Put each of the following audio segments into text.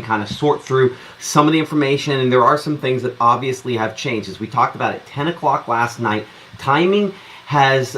kind of sort through some of the information, and there are some things that obviously have changed. As we talked about at 10 o'clock last night, timing has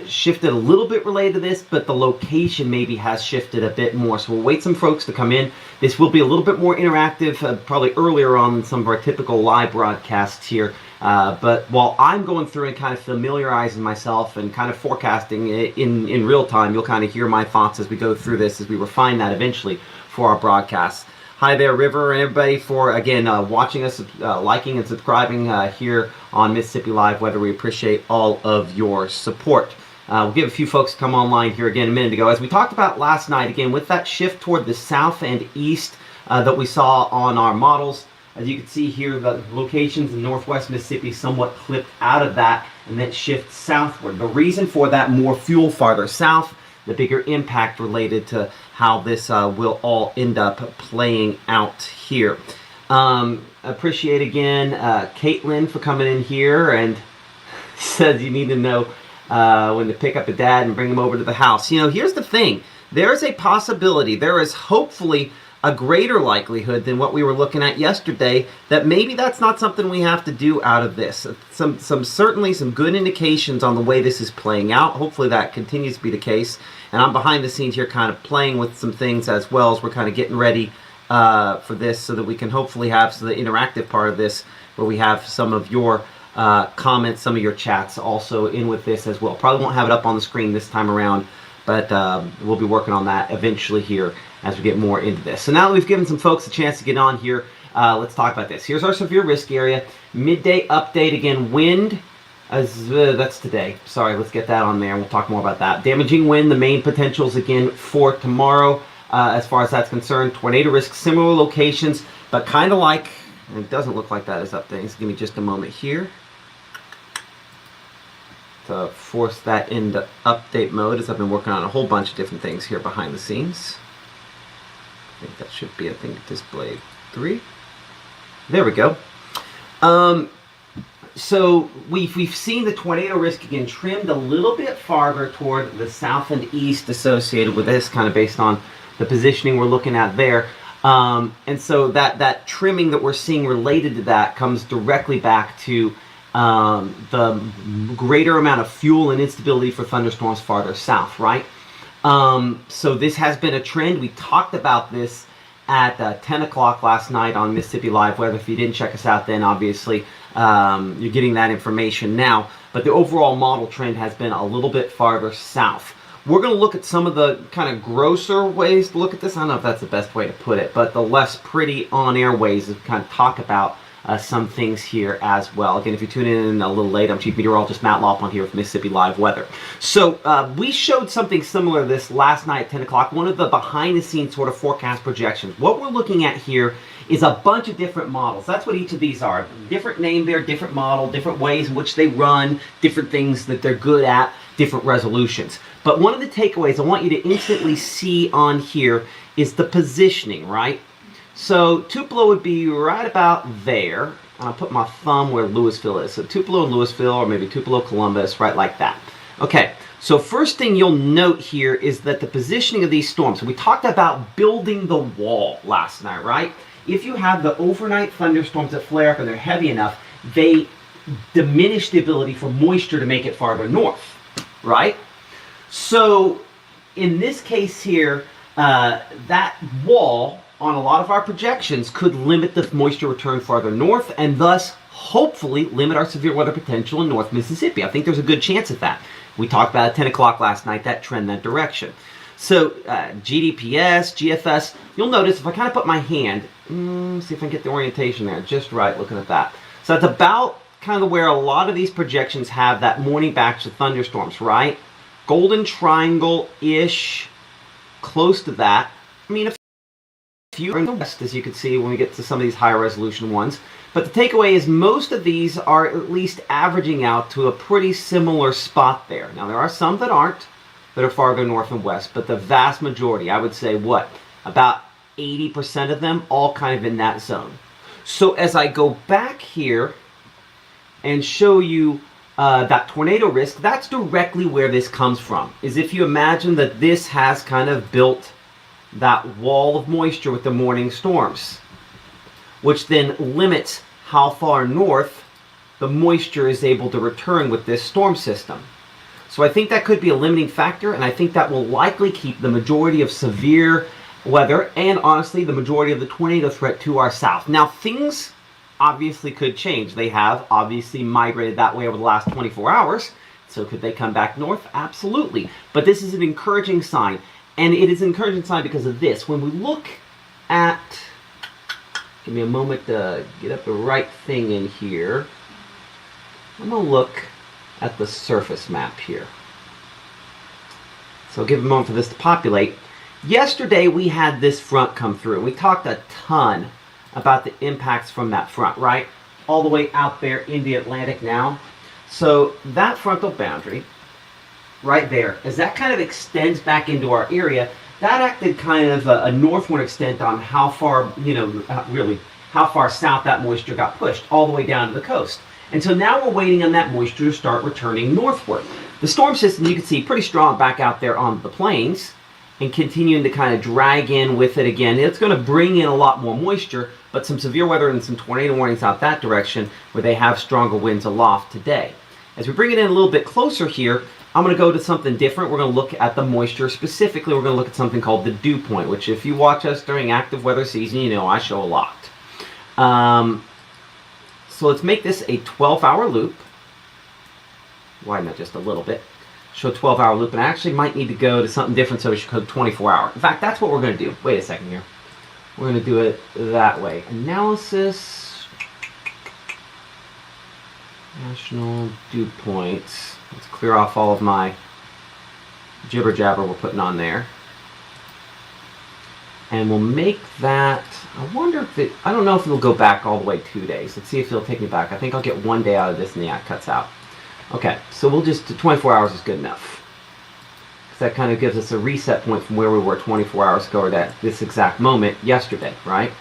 shifted a little bit related to this, but the location maybe has shifted a bit more. So we'll wait some folks to come in. This will be a little bit more interactive, probably earlier on than some of our typical live broadcasts here. But while I'm going through and kind of familiarizing myself and kind of forecasting in real time, you'll kind of hear my thoughts as we go through this, as we refine that eventually for our broadcasts. Hi there, River, and everybody for, again, watching us, liking and subscribing here on Mississippi Live Weather. We appreciate all of your support. We'll give a few folks to come online here again a minute ago. As we talked about last night, again, with that shift toward the south and east that we saw on our models, as you can see here, the locations in northwest Mississippi somewhat clipped out of that and then shift southward. The reason for that, more fuel farther south, the bigger impact related to how this will all end up playing out here. Appreciate again Caitlin for coming in here and says you need to know when to pick up a dad and bring him over to the house. You know, here's the thing. There is a possibility, there is hopefully a greater likelihood than what we were looking at yesterday that maybe that's not something we have to do out of this. Certainly some good indications on the way this is playing out. Hopefully that continues to be the case. And I'm behind the scenes here kind of playing with some things as well as we're kind of getting ready for this so that we can hopefully have the interactive part of this where we have some of your comments, some of your chats also in with this as well. Probably won't have it up on the screen this time around, but we'll be working on that eventually here as we get more into this. So now that we've given some folks a chance to get on here, let's talk about this. Here's our severe risk area. Midday update again. Wind, that's today. Sorry, let's get that on there. We'll talk more about that. Damaging wind, the main potentials again for tomorrow as far as that's concerned. Tornado risk, similar locations, but kind of like, it doesn't look like that is updating. So give me just a moment here to force that into update mode as I've been working on a whole bunch of different things here behind the scenes. I think that should be, display 3. There we go. So we've seen the tornado risk again trimmed a little bit farther toward the south and east associated with this, kind of based on the positioning we're looking at there. And so that trimming that we're seeing related to that comes directly back to the greater amount of fuel and instability for thunderstorms farther south, right? So this has been a trend. We talked about this at 10 o'clock last night on Mississippi Live Weather. If you didn't check us out then, obviously, you're getting that information now. But the overall model trend has been a little bit farther south. We're going to look at some of the kind of grosser ways to look at this. I don't know if that's the best way to put it, but the less pretty on-air ways to kind of talk about some things here as well. Again, if you're tuning in a little late, I'm Chief Meteorologist Matt Lopp on here with Mississippi Live Weather. So we showed something similar to this last night at 10 o'clock, one of the behind-the-scenes sort of forecast projections. What we're looking at here is a bunch of different models. That's what each of these are. Different name there, different model, different ways in which they run, different things that they're good at, different resolutions. But one of the takeaways I want you to instantly see on here is the positioning, right? So Tupelo would be right about there. I'll put my thumb where Louisville is. So Tupelo and Louisville, or maybe Tupelo, Columbus, right like that. Okay, so first thing you'll note here is that the positioning of these storms. So we talked about building the wall last night, right? If you have the overnight thunderstorms that flare up and they're heavy enough, they diminish the ability for moisture to make it farther north, right? So in this case here, that wall on a lot of our projections could limit the moisture return farther north and thus hopefully limit our severe weather potential in North Mississippi. I think there's a good chance of that. We talked about at 10 o'clock last night, that trend, that direction. So GDPS, GFS, you'll notice if I kind of put my hand, see if I can get the orientation there, just right, looking at that. So that's about kind of where a lot of these projections have that morning batch of thunderstorms, right? Golden Triangle-ish, close to that. I mean, a few are in the west, as you can see when we get to some of these higher resolution ones. But the takeaway is most of these are at least averaging out to a pretty similar spot there. Now, there are some that aren't, that are farther north and west, but the vast majority, I would say, what? About 80% of them all kind of in that zone. So as I go back here and show you that tornado risk, that's directly where this comes from. Is if you imagine that this has kind of built that wall of moisture with the morning storms, which then limits how far north the moisture is able to return with this storm system. So I think that could be a limiting factor, and I think that will likely keep the majority of severe weather and honestly the majority of the tornado threat to our south. Now things obviously could change. They have obviously migrated that way over the last 24 hours. So could they come back north? Absolutely. But this is an encouraging sign. And it is an encouraging sign because of this. When we look at, give me a moment to get up the right thing in here. I'm going to look at the surface map here. So give a moment for this to populate. Yesterday we had this front come through. We talked a ton about the impacts from that front, right? All the way out there in the Atlantic now. So that frontal boundary right there, as that kind of extends back into our area, that acted kind of a northward extent on how far, really how far south that moisture got pushed, all the way down to the coast. And so now we're waiting on that moisture to start returning northward. The storm system, you can see, pretty strong back out there on the plains and continuing to kind of drag in with it again. It's going to bring in a lot more moisture, but some severe weather and some tornado warnings out that direction where they have stronger winds aloft today. As we bring it in a little bit closer here, I'm going to go to something different. We're going to look at the moisture. Specifically, we're going to look at something called the dew point, which if you watch us during active weather season, you know I show a lot. So let's make this a 12-hour loop. Widen that just a little bit. Show a 12-hour loop, and I actually might need to go to something different, so we should go 24-hour. In fact, that's what we're going to do. Wait a second here. We're going to do it that way. Analysis. National dew points. Let's clear off all of my jibber jabber we're putting on there. And we'll make that, I wonder if it, I don't know if it'll go back all the way 2 days. Let's see if it'll take me back. I think I'll get 1 day out of this and the act cuts out. Okay, so we'll just, 24 hours is good enough. Because that kind of gives us a reset point from where we were 24 hours ago, or at this exact moment yesterday, right?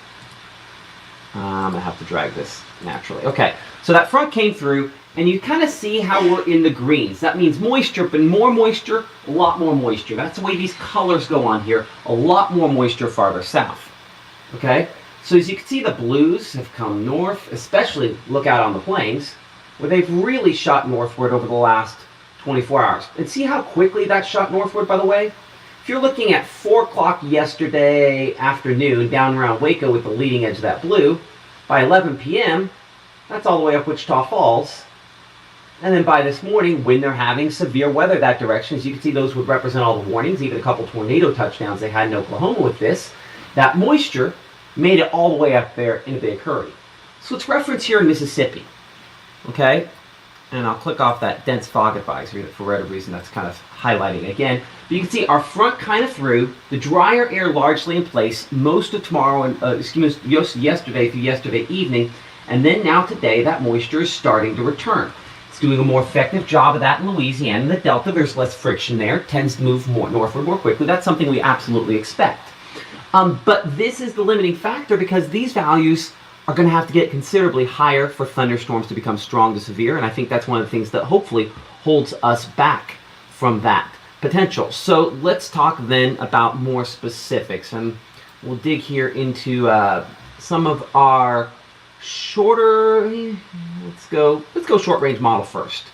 I'm going to have to drag this naturally. Okay, so that front came through, and you kind of see how we're in the greens. That means moisture, but more moisture, a lot more moisture. That's the way these colors go on here. A lot more moisture farther south. Okay, so as you can see, the blues have come north, especially look out on the plains, where they've really shot northward over the last 24 hours. And see how quickly that shot northward, by the way? If you're looking at 4 o'clock yesterday afternoon down around Waco with the leading edge of that blue, by 11 p.m., that's all the way up Wichita Falls. And then by this morning, when they're having severe weather that direction, as you can see, those would represent all the warnings, even a couple tornado touchdowns they had in Oklahoma with this. That moisture made it all the way up there in a big hurry. So let's reference here in Mississippi, okay? And I'll click off that dense fog advisory for whatever reason that's kind of highlighting again. But you can see our front kind of through, the drier air largely in place most of tomorrow, and yesterday through yesterday evening, and then now today that moisture is starting to return. It's doing a more effective job of that in Louisiana. In the Delta, there's less friction there. It tends to move more northward more quickly. That's something we absolutely expect. But this is the limiting factor because these values are going to have to get considerably higher for thunderstorms to become strong to severe, and I think that's one of the things that hopefully holds us back from that potential. So let's talk then about more specifics, and we'll dig here into some of our shorter, let's go short range model first.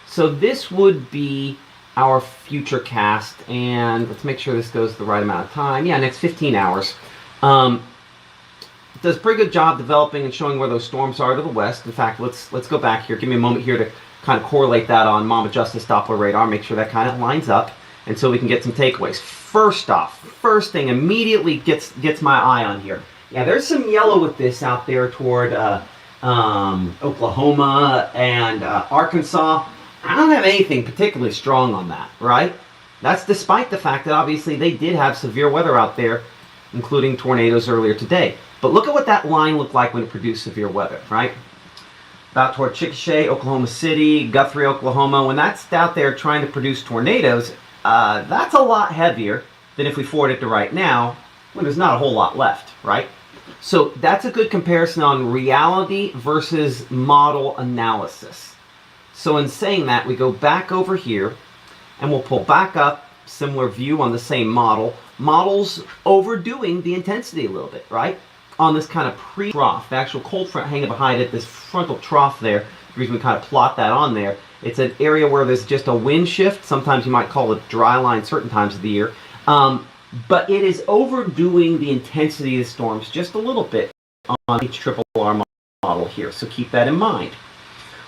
So this would be our future cast, and let's make sure this goes the right amount of time. Yeah, next 15 hours. It does a pretty good job developing and showing where those storms are to the west. In fact, let's go back here. Give me a moment here to kind of correlate that on Mama Justice Doppler radar, make sure that kind of lines up, and so we can get some takeaways. First off, first thing immediately gets my eye on here. Yeah, there's some yellow with this out there toward Oklahoma and Arkansas. I don't have anything particularly strong on that, right? That's despite the fact that obviously they did have severe weather out there, including tornadoes earlier today. But look at what that line looked like when it produced severe weather, right? About toward Chickasha, Oklahoma City, Guthrie, Oklahoma. When that's out there trying to produce tornadoes, that's a lot heavier than if we forward it to right now, when there's not a whole lot left, right? So that's a good comparison on reality versus model analysis. So in saying that, we go back over here, and we'll pull back up, similar view on the same model. models overdoing the intensity a little bit, right? On this kind of pre-trough, the actual cold front hanging behind it, this frontal trough there, the reason we kind of plot that on there, it's an area where there's just a wind shift. Sometimes you might call it dry line certain times of the year. But it is overdoing the intensity of the storms just a little bit on HRRR model here, so keep that in mind.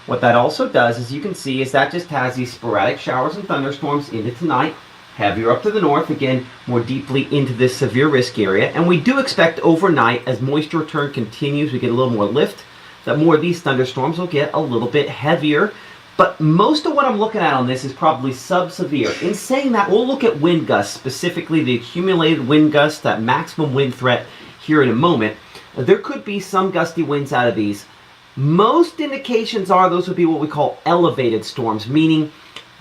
What that also does, as you can see, is that just has these sporadic showers and thunderstorms into tonight, heavier up to the north, again, more deeply into this severe risk area. And we do expect overnight, as moisture return continues, we get a little more lift, that more of these thunderstorms will get a little bit heavier. But most of what I'm looking at on this is probably sub-severe. In saying that, we'll look at wind gusts, specifically the accumulated wind gusts, that maximum wind threat here in a moment. There could be some gusty winds out of these. Most indications are those would be what we call elevated storms, meaning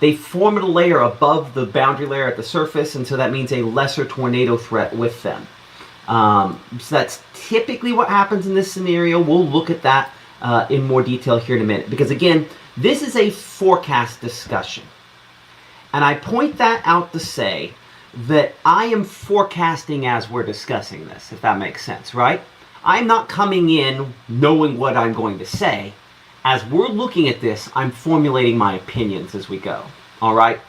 they form a layer above the boundary layer at the surface, and so that means a lesser tornado threat with them. So that's typically what happens in this scenario. We'll look at that in more detail here in a minute, because again, this is a forecast discussion. And I point that out to say that I am forecasting as we're discussing this, if that makes sense, right? I'm not coming in knowing what I'm going to say. As we're looking at this, I'm formulating my opinions as we go, all right?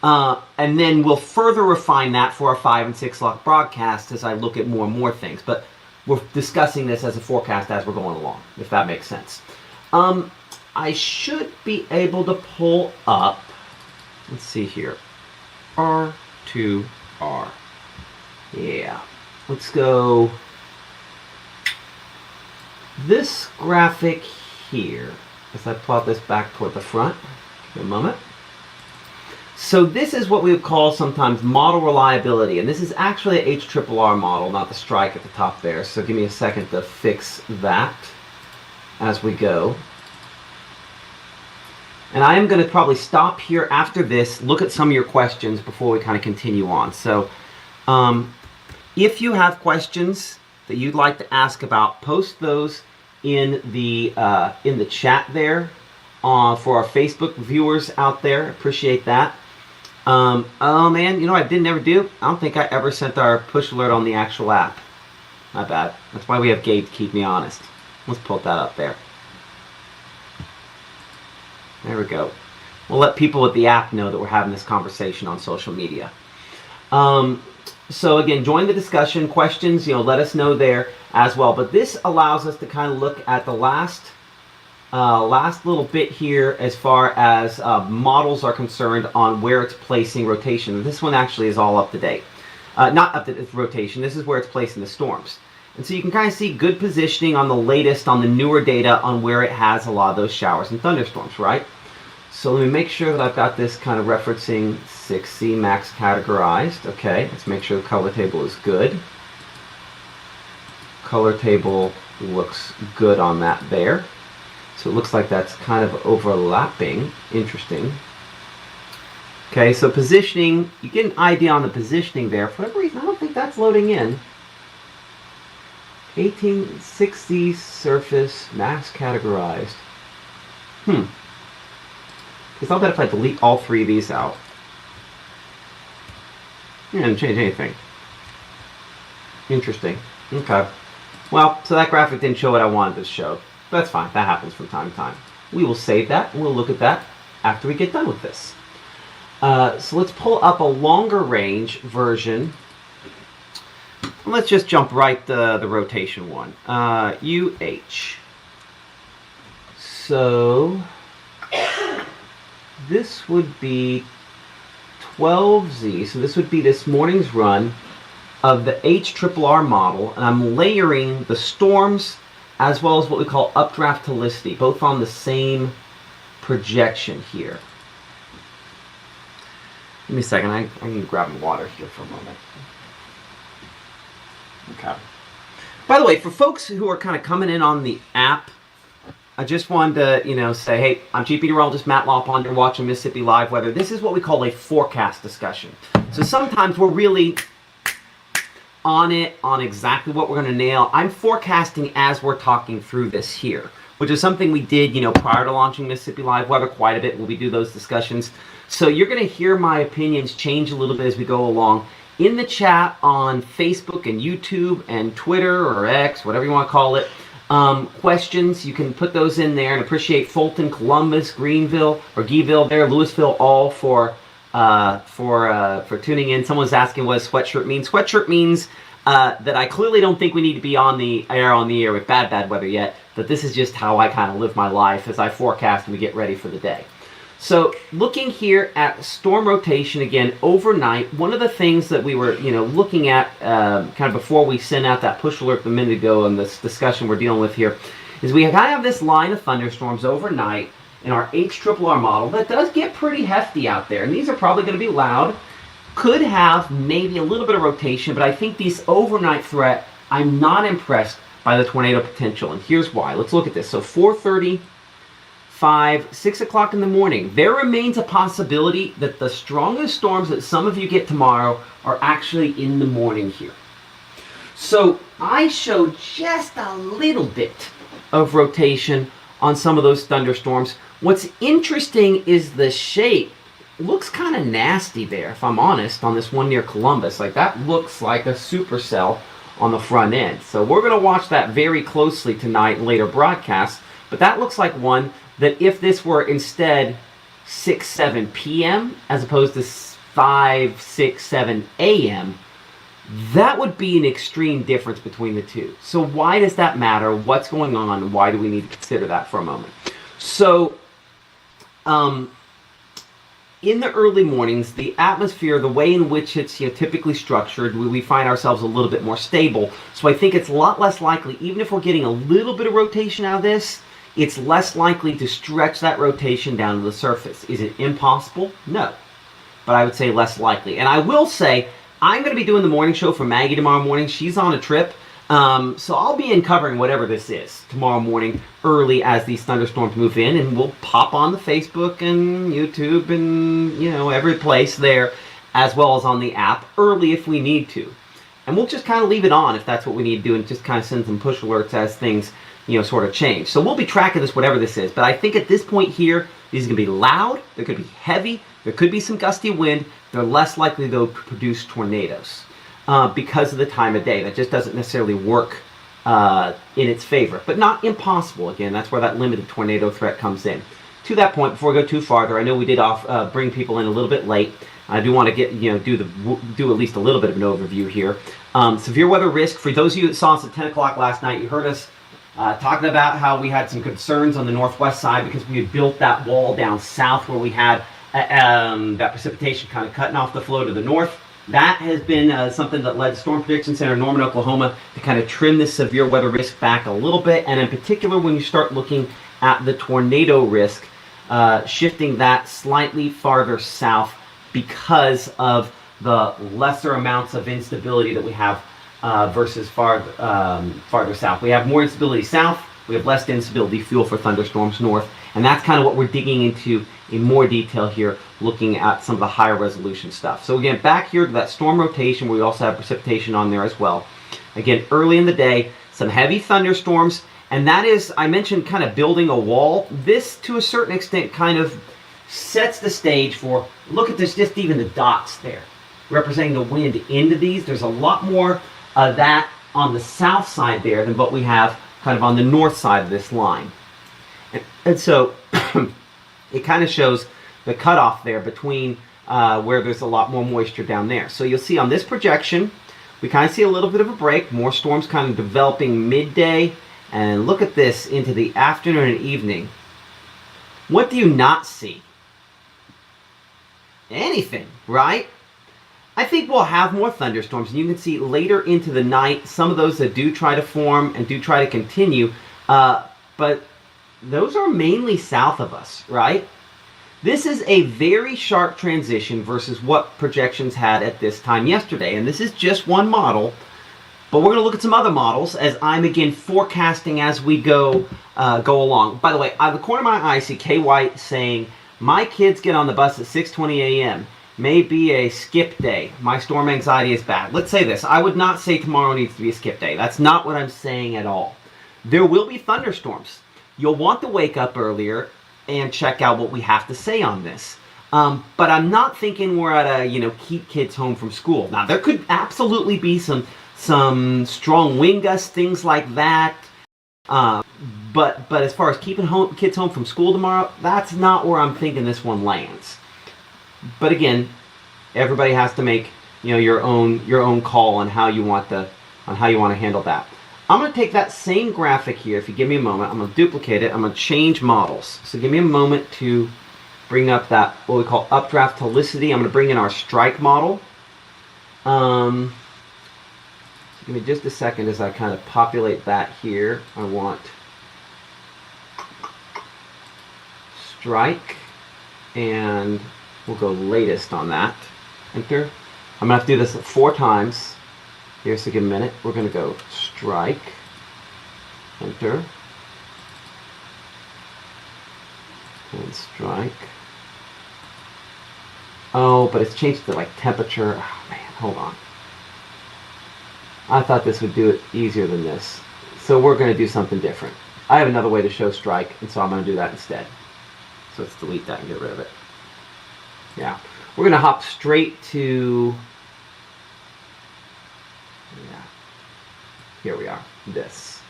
And then we'll further refine that for our 5 and 6 o'clock broadcast as I look at more and more things. But we're discussing this as a forecast as we're going along, if that makes sense. I should be able to pull up, let's see here, R2R. Yeah, let's go this graphic here, as I plot this back toward the front. Give me a moment. So this is what we would call sometimes model reliability, and this is actually a HRRR model, not the strike at the top there. So give me a second to fix that as we go. And I am going to probably stop here after this, look at some of your questions before we kind of continue on. So if you have questions that you'd like to ask about, post those in the chat there for our Facebook viewers out there. Appreciate that. Oh man, you know what I didn't ever do? I don't think I ever sent our push alert on the actual app. My bad. That's why we have Gabe to keep me honest. Let's pull that up there. There we go. We'll let people with the app know that we're having this conversation on social media. So again, join the discussion. Questions, let us know there as well. But this allows us to kind of look at the last little bit here as far as models are concerned on where it's placing rotation. This one actually is all up to date. Not up to date rotation. This is where it's placing the storms. And so you can kind of see good positioning on the latest, on the newer data on where it has a lot of those showers and thunderstorms, right? So let me make sure that I've got this kind of referencing 6C max categorized. Okay, let's make sure the color table is good. Color table looks good on that there. So it looks like that's kind of overlapping. Interesting. Okay, so positioning, you get an idea on the positioning there. For whatever reason, I don't think that's loading in. 1860 surface max categorized. Because I'll bet if I delete all three of these out, it didn't change anything. Interesting. Okay. Well, so that graphic didn't show what I wanted to show. That's fine. That happens from time to time. We will save that and we'll look at that after we get done with this. So let's pull up a longer range version. Let's just jump right to the rotation one. UH. So this would be 12Z. So this would be this morning's run of the HRRR model. And I'm layering the storms as well as what we call updraft helicity, both on the same projection here. Give me a second. I need to grab water here for a moment. Okay. By the way, for folks who are kind of coming in on the app, I just wanted to, say, hey, I'm Chief Meteorologist Matt Lawpond. You're watching Mississippi Live Weather. This is what we call a forecast discussion. So sometimes we're really on it, on exactly what we're going to nail. I'm forecasting as we're talking through this here, which is something we did, prior to launching Mississippi Live Weather quite a bit when we do those discussions. So you're going to hear my opinions change a little bit as we go along. in the chat on Facebook and YouTube and Twitter or X, whatever you want to call it. Questions, you can put those in there, and appreciate Fulton, Columbus, Greenville, or Guyville there, Louisville, all for tuning in. Someone's asking what sweatshirt means. Sweatshirt means that I clearly don't think we need to be on the air with bad weather yet, but this is just how I kind of live my life as I forecast and we get ready for the day. So looking here at storm rotation again overnight, one of the things that we were looking at kind of before we sent out that push alert a minute ago in this discussion we're dealing with here is we kind of have this line of thunderstorms overnight in our HRRR model that does get pretty hefty out there, and these are probably going to be loud. Could have maybe a little bit of rotation, but I think these overnight threat, I'm not impressed by the tornado potential, and here's why. Let's look at this. So 4:30, 5, 6 o'clock in the morning, there remains a possibility that the strongest storms that some of you get tomorrow are actually in the morning here. So I showed just a little bit of rotation on some of those thunderstorms. What's interesting is the shape. It looks kind of nasty there, if I'm honest, on this one near Columbus. Like, that looks like a supercell on the front end. So we're going to watch that very closely tonight in later broadcasts. But that looks like one that if this were instead 6, 7 p.m. as opposed to 5, 6, 7 a.m., that would be an extreme difference between the two. So why does that matter? What's going on? Why do we need to consider that for a moment? So, in the early mornings, the atmosphere, the way in which it's typically structured, we find ourselves a little bit more stable. So I think it's a lot less likely, even if we're getting a little bit of rotation out of this, it's less likely to stretch that rotation down to the surface. Is it impossible? No. But I would say less likely. And I will say, I'm going to be doing the morning show for Maggie tomorrow morning. She's on a trip. So I'll be in covering whatever this is tomorrow morning early as these thunderstorms move in, and we'll pop on the Facebook and YouTube and every place there, as well as on the app early if we need to. And we'll just kind of leave it on if that's what we need to do, and just kind of send some push alerts as things sort of change. So we'll be tracking this, whatever this is. But I think at this point here, these are going to be loud, they're going to be heavy, there could be some gusty wind, they're less likely to produce tornadoes because of the time of day. That just doesn't necessarily work in its favor, but not impossible. Again, that's where that limited tornado threat comes in. To that point, before we go too farther, I know we did bring people in a little bit late. I do want to get do at least a little bit of an overview here. Severe weather risk. For those of you that saw us at 10 o'clock last night, you heard us talking about how we had some concerns on the northwest side because we had built that wall down south where we had that precipitation kind of cutting off the flow to the north. That has been something that led Storm Prediction Center in Norman, Oklahoma to kind of trim this severe weather risk back a little bit. And in particular, when you start looking at the tornado risk, shifting that slightly farther south because of the lesser amounts of instability that we have versus farther south. We have more instability south, we have less instability fuel for thunderstorms north, and that's kind of what we're digging into in more detail here, looking at some of the higher resolution stuff. So again, back here to that storm rotation where we also have precipitation on there as well. Again, early in the day, some heavy thunderstorms, and that is, I mentioned kind of building a wall. This, to a certain extent, kind of sets the stage for, look at this, just even the dots there, representing the wind into these. There's a lot more of that on the south side there than what we have kind of on the north side of this line. And so it kind of shows the cutoff there between where there's a lot more moisture down there. So you'll see on this projection, we kind of see a little bit of a break, more storms kind of developing midday, and look at this into the afternoon and evening. What do you not see? Anything, right? I think we'll have more thunderstorms, and you can see later into the night some of those that do try to form and do try to continue, but those are mainly south of us, right? This is a very sharp transition versus what projections had at this time yesterday, and this is just one model, but we're going to look at some other models as I'm again forecasting as we go along. By the way, out of the corner of my eye, I see Kay White saying, "My kids get on the bus at 6:20 a.m. May be a skip day. My storm anxiety is bad." Let's say this. I would not say tomorrow needs to be a skip day. That's not what I'm saying at all. There will be thunderstorms. You'll want to wake up earlier and check out what we have to say on this. But I'm not thinking we're at a, keep kids home from school. Now, there could absolutely be some strong wind gusts, things like that. But as far as keeping kids home from school tomorrow, that's not where I'm thinking this one lands. But again, everybody has to make your own call on how you want to handle that. I'm going to take that same graphic here. If you give me a moment, I'm going to duplicate it. I'm going to change models. So give me a moment to bring up that what we call updraft helicity. I'm going to bring in our strike model. So give me just a second as I kind of populate that here. I want strike, and we'll go latest on that. Enter. I'm going to have to do this 4 times. Here, so give a minute. We're going to go strike, enter, and strike. Oh, but it's changed to like temperature. Oh man, hold on. I thought this would do it easier than this. So we're going to do something different. I have another way to show strike, and so I'm going to do that instead. So let's delete that and get rid of it. Yeah. We're going to hop straight to... Yeah. Here we are. This.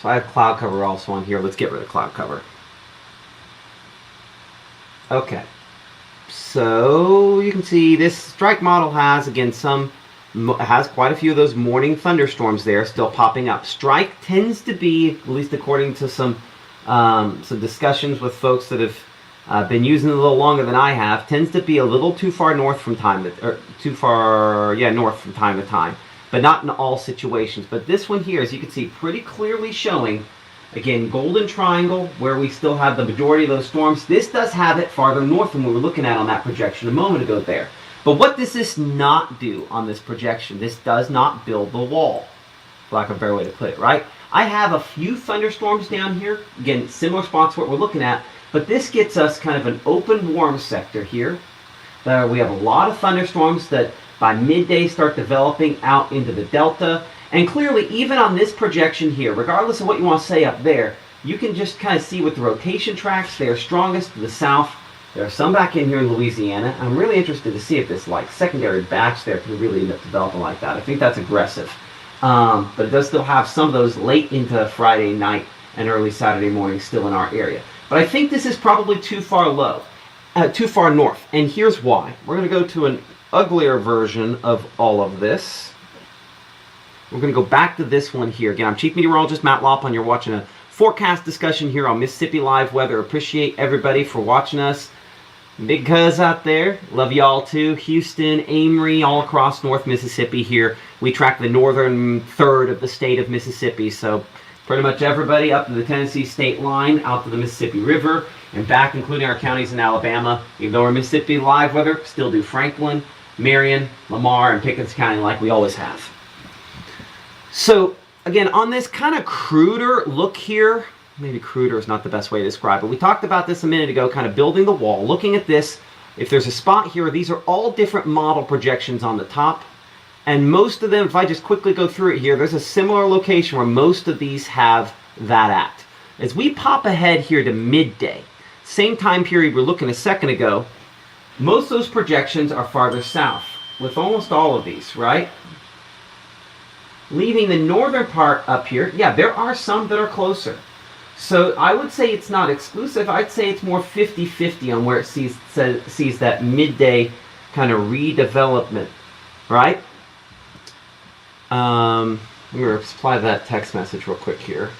So I have cloud cover also on here. Let's get rid of cloud cover. Okay. So you can see this strike model has, again, has quite a few of those morning thunderstorms there still popping up. Strike tends to be, at least according to some discussions with folks that have been using it a little longer than I have, tends to be a little too far north from time to north from time to time, but not in all situations. But this one here, as you can see, pretty clearly showing, again, golden triangle where we still have the majority of those storms. This does have it farther north than we were looking at on that projection a moment ago there. But what does this not do on this projection? This does not build the wall, for lack of a better way to put it, right? I have a few thunderstorms down here, again, similar spots to what we're looking at. But this gets us kind of an open warm sector here. We have a lot of thunderstorms that by midday start developing out into the delta. And clearly, even on this projection here, regardless of what you want to say up there, you can just kind of see with the rotation tracks, they are strongest to the south. There are some back in here in Louisiana. I'm really interested to see if this like secondary batch there can really end up developing like that. I think that's aggressive. But it does still have some of those late into Friday night and early Saturday morning still in our area. But I think this is probably too far north. And here's why. We're going to go to an uglier version of all of this. We're going to go back to this one here. Again, I'm Chief Meteorologist Matt Loppon. You're watching a forecast discussion here on Mississippi Live Weather. Appreciate everybody for watching us. Big cuz out there. Love y'all too. Houston, Amory, all across North Mississippi here. We track the northern third of the state of Mississippi. So pretty much everybody up to the Tennessee state line, out to the Mississippi River, and back, including our counties in Alabama. Even though we're Mississippi Live Weather, still do Franklin, Marion, Lamar, and Pickens County like we always have. So, again, on this kind of cruder look here, maybe cruder is not the best way to describe it. We talked about this a minute ago, kind of building the wall, looking at this. If there's a spot here, these are all different model projections on the top. And most of them, if I just quickly go through it here, there's a similar location where most of these have that at. As we pop ahead here to midday, same time period we're looking a second ago, most of those projections are farther south, with almost all of these, right? Leaving the northern part up here, yeah, there are some that are closer. So I would say it's not exclusive. I'd say it's more 50-50 on where it sees that midday kind of redevelopment, right? I'm going to supply that text message real quick here.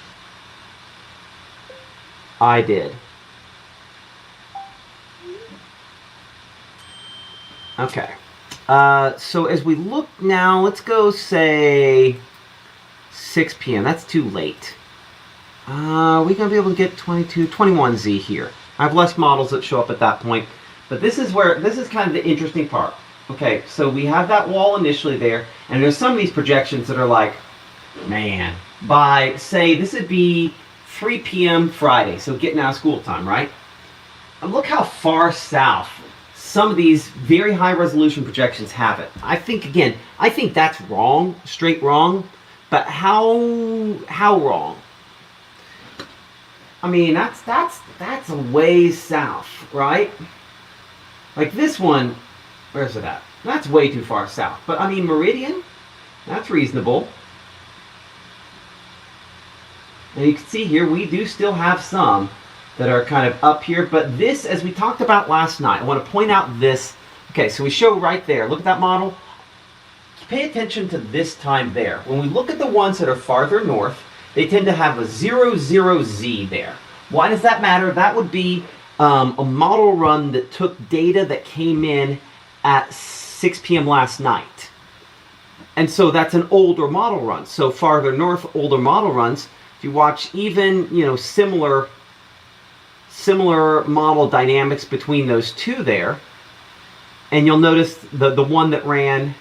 I did. Okay. So as we look now, let's go say 6 p.m. That's too late. We're going to be able to get 21Z here. I have less models that show up at that point. But this is kind of the interesting part. Okay, so we have that wall initially there, and there's some of these projections that are like, man, by, say, this would be 3 p.m. Friday, so getting out of school time, right? And look how far south some of these very high resolution projections have it. I think that's wrong, straight wrong, but how wrong? I mean, that's a ways south, right? Like this one, where's it at? That's way too far south. But I mean, Meridian, that's reasonable. And you can see here, we do still have some that are kind of up here. But this, as we talked about last night, I want to point out this. Okay, so we show right there. Look at that model. Pay attention to this time there. When we look at the ones that are farther north, they tend to have a 00Z there. Why does that matter? That would be a model run that took data that came in at 6 p.m. last night. And so that's an older model run. So farther north, older model runs. If you watch even, similar model dynamics between those two there, and you'll notice the one that ran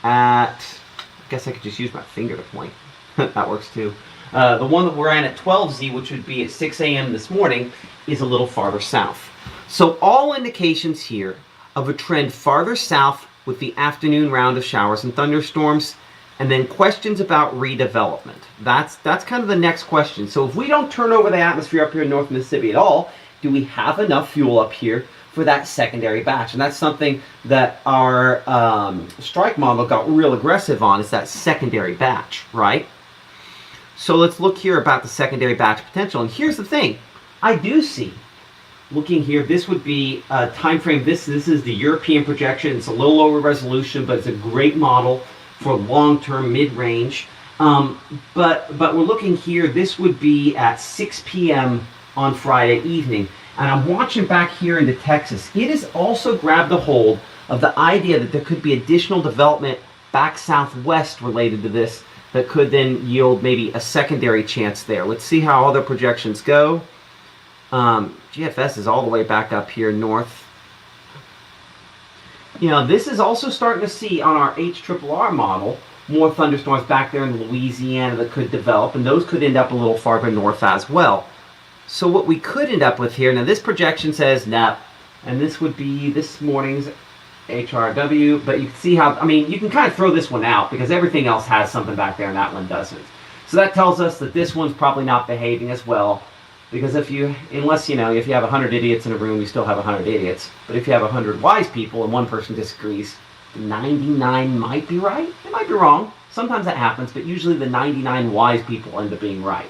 at, I guess I could just use my finger to point. That works too. The one that ran at 12Z, which would be at 6 a.m. this morning, is a little farther south. So all indications here of a trend farther south with the afternoon round of showers and thunderstorms, and then questions about redevelopment. That's kind of the next question. So if we don't turn over the atmosphere up here in North Mississippi at all, do we have enough fuel up here for that secondary batch? And that's something that our strike model got real aggressive on, is that secondary batch, right? So let's look here about the secondary batch potential. And here's the thing. I do see, looking here, this would be a time frame. This is the European projection. It's a little lower resolution, but it's a great model for long-term mid-range. But we're looking here, this would be at 6 p.m. on Friday evening. And I'm watching back here into Texas. It has also grabbed a hold of the idea that there could be additional development back southwest related to this that could then yield maybe a secondary chance there. Let's see how other projections go. GFS is all the way back up here north. This is also starting to see on our HRRR model more thunderstorms back there in Louisiana that could develop, and those could end up a little farther north as well. So what we could end up with here, now this projection says no, and this would be this morning's HRW, but you can see how, you can kind of throw this one out because everything else has something back there and that one doesn't. So that tells us that this one's probably not behaving as well, because if you have 100 idiots in a room, you still have 100 idiots. But if you have 100 wise people and one person disagrees, 99 might be right. It might be wrong. Sometimes that happens, but usually the 99 wise people end up being right,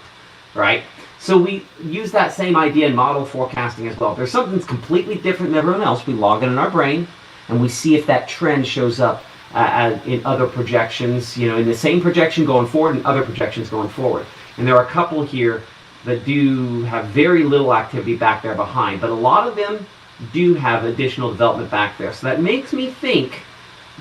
right? So we use that same idea in model forecasting as well. If there's something that's completely different than everyone else, we log it in our brain, and we see if that trend shows up in other projections, in the same projection going forward and other projections going forward. And there are a couple here that do have very little activity back there behind, but a lot of them do have additional development back there. So that makes me think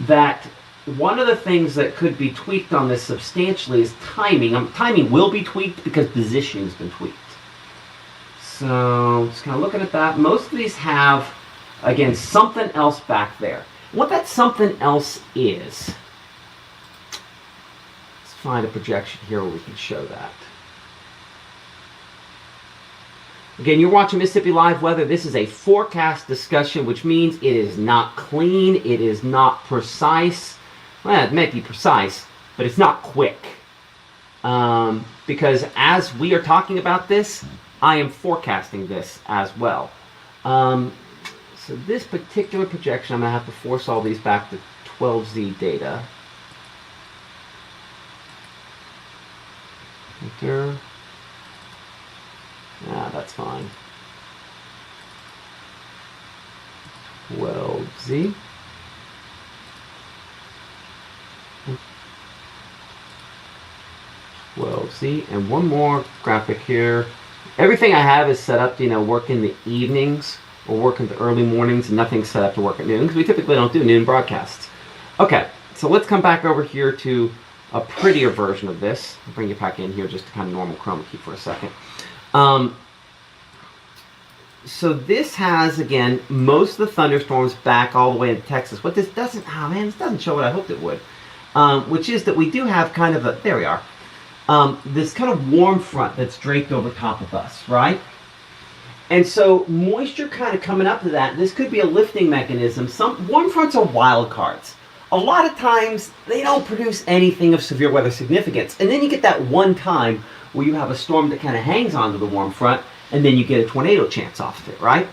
that one of the things that could be tweaked on this substantially is timing. Timing will be tweaked because positioning has been tweaked. So just kind of looking at that, most of these have, again, something else back there. What that something else is, let's find a projection here where we can show that. Again, you're watching Mississippi Live Weather. This is a forecast discussion, which means it is not clean, it is not precise. Well, it may be precise, but it's not quick. Because as we are talking about this, I am forecasting this as well. So this particular projection, I'm going to have to force all these back to 12Z data. Enter. That's fine. 12Z. And one more graphic here. Everything I have is set up to work in the evenings or work in the early mornings, and nothing's set up to work at noon because we typically don't do noon broadcasts. Okay, so let's come back over here to a prettier version of this. I'll bring you back in here just to kind of normal chroma key for a second. So this has, again, most of the thunderstorms back all the way in Texas. What this doesn't, this doesn't show what I hoped it would. Which is that we do have kind of a, there we are, this kind of warm front that's draped over top of us, right? And so moisture kind of coming up to that, this could be a lifting mechanism. Some warm fronts are wild cards. a lot of times they don't produce anything of severe weather significance. And then you get that one time where you have a storm that kind of hangs onto the warm front, and then you get a tornado chance off of it, right?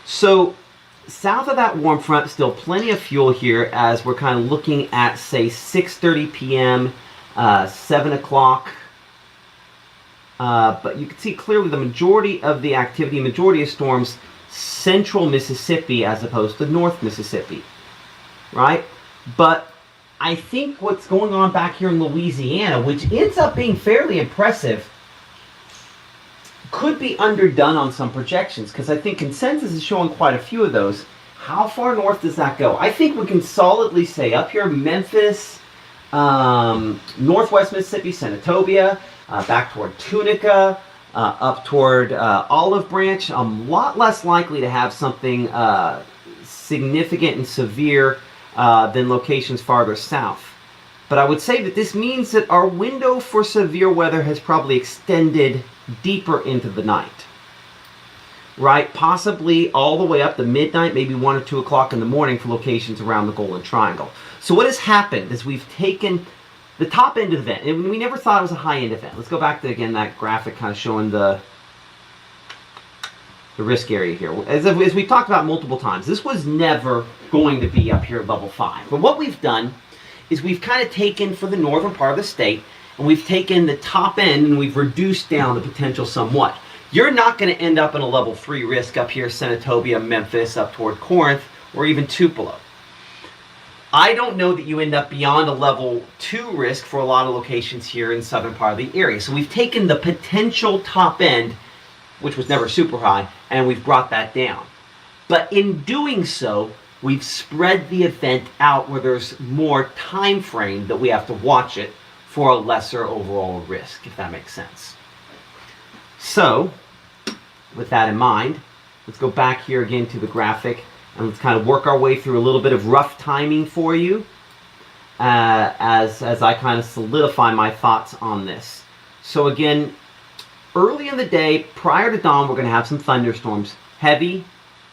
So south of that warm front, still plenty of fuel here as we're kind of looking at, say, 6:30 p.m., 7 o'clock. But you can see clearly the majority of the activity, majority of storms, central Mississippi as opposed to North Mississippi, right? But I think what's going on back here in Louisiana, which ends up being fairly impressive, could be underdone on some projections, because I think consensus is showing quite a few of those. How far north does that go? I think we can solidly say up here, Memphis, northwest Mississippi, Senatobia, back toward Tunica, up toward Olive Branch. A lot less likely to have something significant and severe than locations farther south. But I would say that this means that our window for severe weather has probably extended deeper into the night, right? Possibly all the way up to midnight, maybe 1 or 2 o'clock in the morning for locations around the Golden Triangle. So what has happened is we've taken the top end of the event, and we never thought it was a high-end event. Let's go back to, again, that graphic kind of showing the risk area here. As we've talked about multiple times, this was never going to be up here at level 5. But what we've done is we've kind of taken, for the northern part of the state, and we've taken the top end and we've reduced down the potential somewhat. You're not going to end up in a level 3 risk up here, Senatobia, Memphis, up toward Corinth, or even Tupelo. I don't know that you end up beyond a level 2 risk for a lot of locations here in southern part of the area. So we've taken the potential top end, which was never super high, and we've brought that down. But in doing so, we've spread the event out where there's more time frame that we have to watch it for a lesser overall risk, if that makes sense. So, with that in mind, let's go back here again to the graphic, and let's kind of work our way through a little bit of rough timing for you as I kind of solidify my thoughts on this. So again, early in the day, prior to dawn, we're going to have some thunderstorms. Heavy,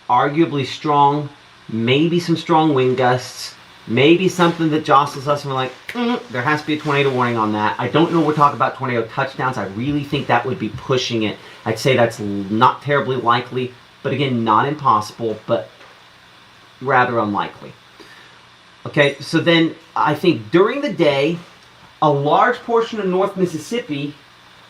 arguably strong, maybe some strong wind gusts, maybe something that jostles us and we're like, there has to be a tornado warning on that. I don't know we're talking about tornado touchdowns. I really think that would be pushing it. I'd say that's not terribly likely, but again, not impossible, but rather unlikely. Okay, so then I think during the day, a large portion of North Mississippi,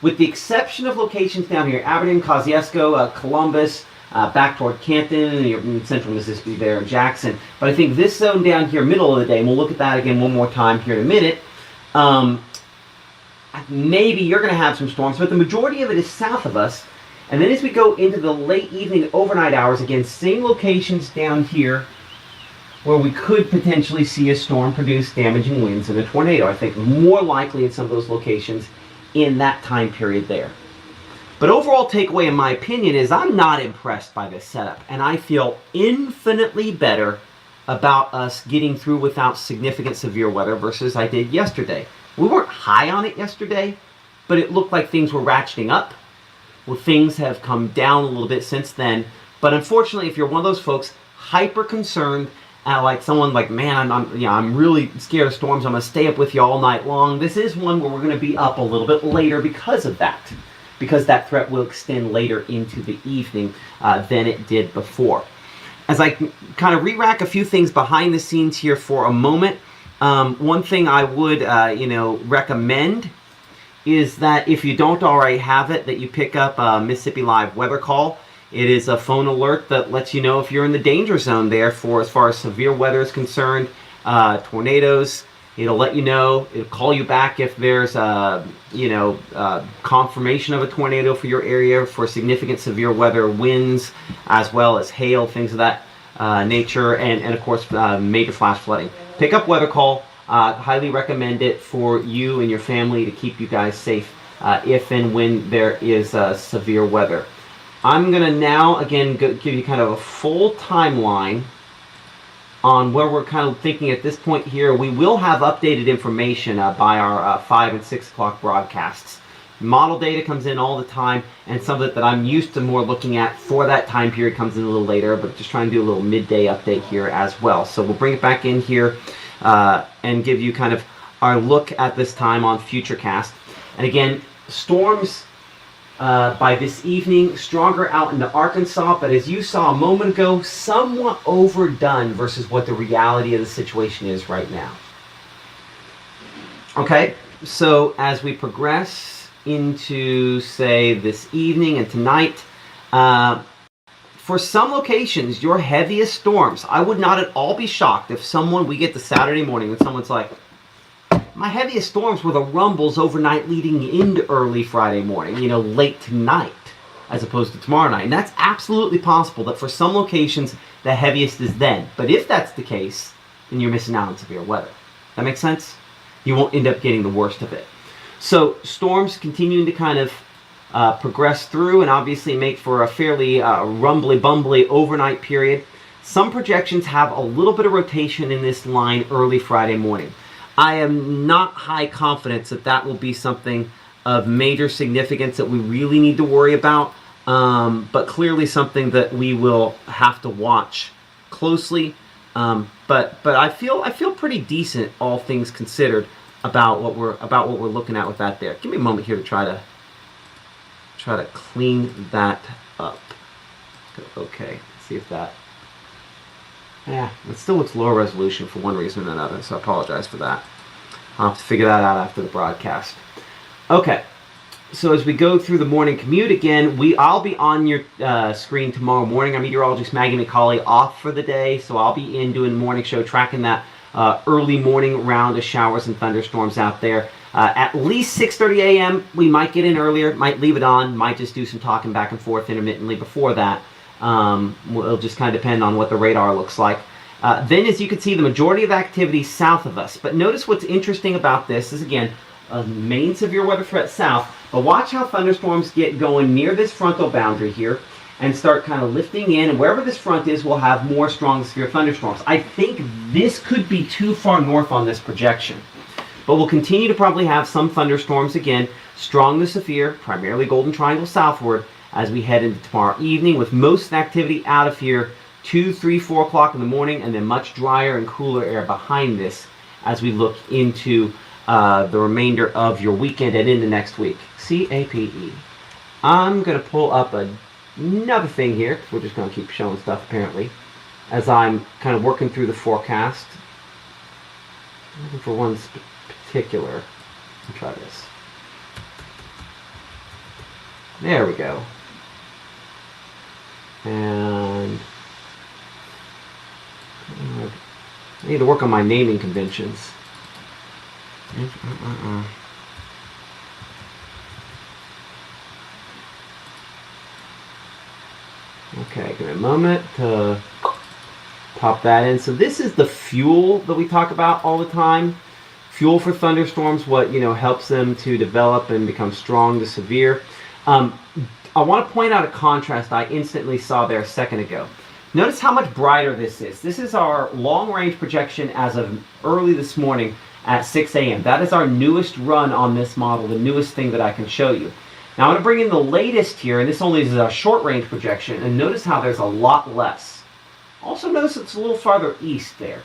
with the exception of locations down here, Aberdeen, Kosciuszko, Columbus, back toward Canton, and you're central Mississippi there, and Jackson. But I think this zone down here, middle of the day, and we'll look at that again one more time here in a minute, maybe you're going to have some storms, but the majority of it is south of us. And then as we go into the late evening, overnight hours, again, same locations down here where we could potentially see a storm produce damaging winds and a tornado. I think more likely in some of those locations in that time period there. But overall takeaway, in my opinion, is I'm not impressed by this setup, and I feel infinitely better about us getting through without significant severe weather versus I did yesterday. We weren't high on it yesterday, but it looked like things were ratcheting up. Well, things have come down a little bit since then, but unfortunately, if you're one of those folks hyper concerned, like someone like, man, I'm really scared of storms, I'm going to stay up with you all night long, this is one where we're going to be up a little bit later because of that. Because that threat will extend later into the evening than it did before. As I kind of re-rack a few things behind the scenes here for a moment, one thing I would recommend is that if you don't already have it, that you pick up Mississippi Live Weather Call. It is a phone alert that lets you know if you're in the danger zone there for as far as severe weather is concerned, tornadoes. It'll let you know. It'll call you back if there's confirmation of a tornado for your area, for significant severe weather, winds, as well as hail, things of that nature, and of course major flash flooding. Pick up Weather Call. Highly recommend it for you and your family to keep you guys safe if and when there is severe weather. I'm going to now, again, give you kind of a full timeline on where we're kind of thinking at this point here. We will have updated information by our 5 and 6 o'clock broadcasts. Model data comes in all the time, and some of it that I'm used to more looking at for that time period comes in a little later, but just trying to do a little midday update here as well. So we'll bring it back in here and give you kind of our look at this time on Futurecast. And again, storms by this evening, stronger out into Arkansas, but as you saw a moment ago, somewhat overdone versus what the reality of the situation is right now. Okay, so as we progress into, say, this evening and tonight, for some locations, your heaviest storms, I would not at all be shocked if we get to Saturday morning and someone's like, my heaviest storms were the rumbles overnight leading into early Friday morning, late tonight, as opposed to tomorrow night. And that's absolutely possible that for some locations, the heaviest is then. But if that's the case, then you're missing out on severe weather. That makes sense? You won't end up getting the worst of it. So storms continuing to kind of progress through and obviously make for a fairly rumbly-bumbly overnight period. Some projections have a little bit of rotation in this line early Friday morning. I am not high confidence that will be something of major significance that we really need to worry about, but clearly something that we will have to watch closely. But I feel pretty decent, all things considered, about what we're looking at with that there. Give me a moment here to try to clean that up. Okay, let's see if that. Yeah, it still looks lower resolution for one reason or another, so I apologize for that. I'll have to figure that out after the broadcast. Okay, so as we go through the morning commute again, I'll be on your screen tomorrow morning. Our meteorologist Maggie McCauley off for the day, so I'll be in doing the morning show, tracking that early morning round of showers and thunderstorms out there. At least 6:30 a.m. We might get in earlier, might leave it on, might just do some talking back and forth intermittently before that. It'll just kind of depend on what the radar looks like. Then, as you can see, the majority of activity south of us. But notice what's interesting about this is, again, a main severe weather threat south. But watch how thunderstorms get going near this frontal boundary here and start kind of lifting in. And wherever this front is, we'll have more strong severe thunderstorms. I think this could be too far north on this projection. But we'll continue to probably have some thunderstorms again, strong to severe, primarily Golden Triangle southward, as we head into tomorrow evening, with most activity out of here 2, 3, 4 o'clock in the morning, and then much drier and cooler air behind this as we look into the remainder of your weekend and into next week. CAPE. I'm going to pull up another thing here, because we're just going to keep showing stuff apparently, as I'm kind of working through the forecast. I'm looking for one particular. Let's try this. There we go. And I need to work on my naming conventions. Okay, give me a moment to pop that in. So this is the fuel that we talk about all the time. Fuel for thunderstorms, what helps them to develop and become strong to severe. I want to point out a contrast I instantly saw there a second ago. Notice how much brighter this is. This is our long-range projection as of early this morning at 6 a.m. That is our newest run on this model, the newest thing that I can show you. Now I'm going to bring in the latest here, and this only is a short-range projection, and notice how there's a lot less. Also notice it's a little farther east there,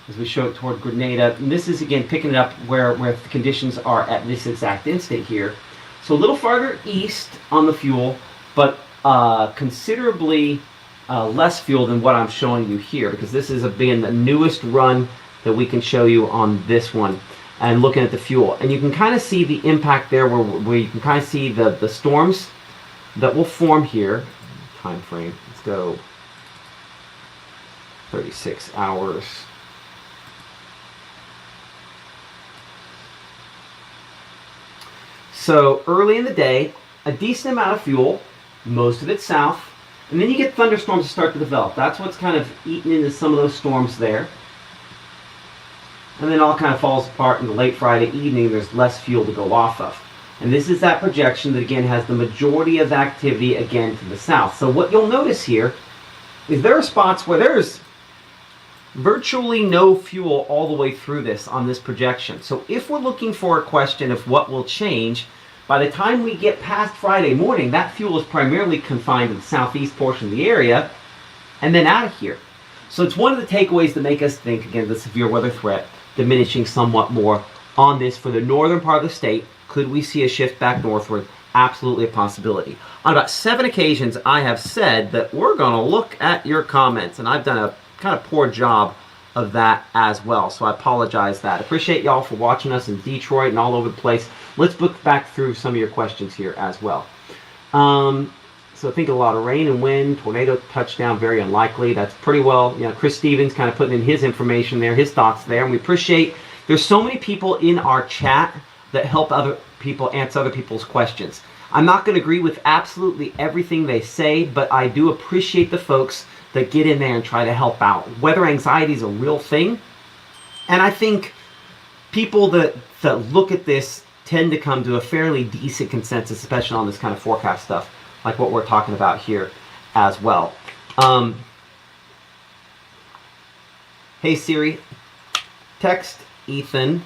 as we show it toward Grenada. And this is, again, picking it up where the conditions are at this exact instant here. So a little farther east on the fuel, but considerably less fuel than what I'm showing you here, because this is being the newest run that we can show you on this one, and looking at the fuel. And you can kind of see the impact there where you can kind of see the storms that will form here. Time frame, let's go 36 hours. So early in the day, a decent amount of fuel, most of it south, and then you get thunderstorms to start to develop. That's what's kind of eaten into some of those storms there. And then all kind of falls apart in the late Friday evening. There's less fuel to go off of. And this is that projection that, again, has the majority of activity, again, to the south. So what you'll notice here is there are spots where there's virtually no fuel all the way through this on this projection. So if we're looking for a question of what will change, by the time we get past Friday morning, that fuel is primarily confined to the southeast portion of the area and then out of here. So it's one of the takeaways that make us think, again, the severe weather threat diminishing somewhat more on this for the northern part of the state. Could we see a shift back northward? Absolutely a possibility. On about 7 occasions, I have said that we're going to look at your comments, and I've done a kind of poor job of that as well, so I apologize that. Appreciate y'all for watching us in Detroit and all over the place. Let's look back through some of your questions here as well. So I think a lot of rain and wind, tornado touchdown, very unlikely. That's pretty well, Chris Stevens kind of putting in his information there, his thoughts there, and we appreciate, there's so many people in our chat that help other people answer other people's questions. I'm not going to agree with absolutely everything they say, but I do appreciate the folks that get in there and try to help out. Weather anxiety is a real thing, and I think people that look at this tend to come to a fairly decent consensus, especially on this kind of forecast stuff, like what we're talking about here as well. Hey Siri, text Ethan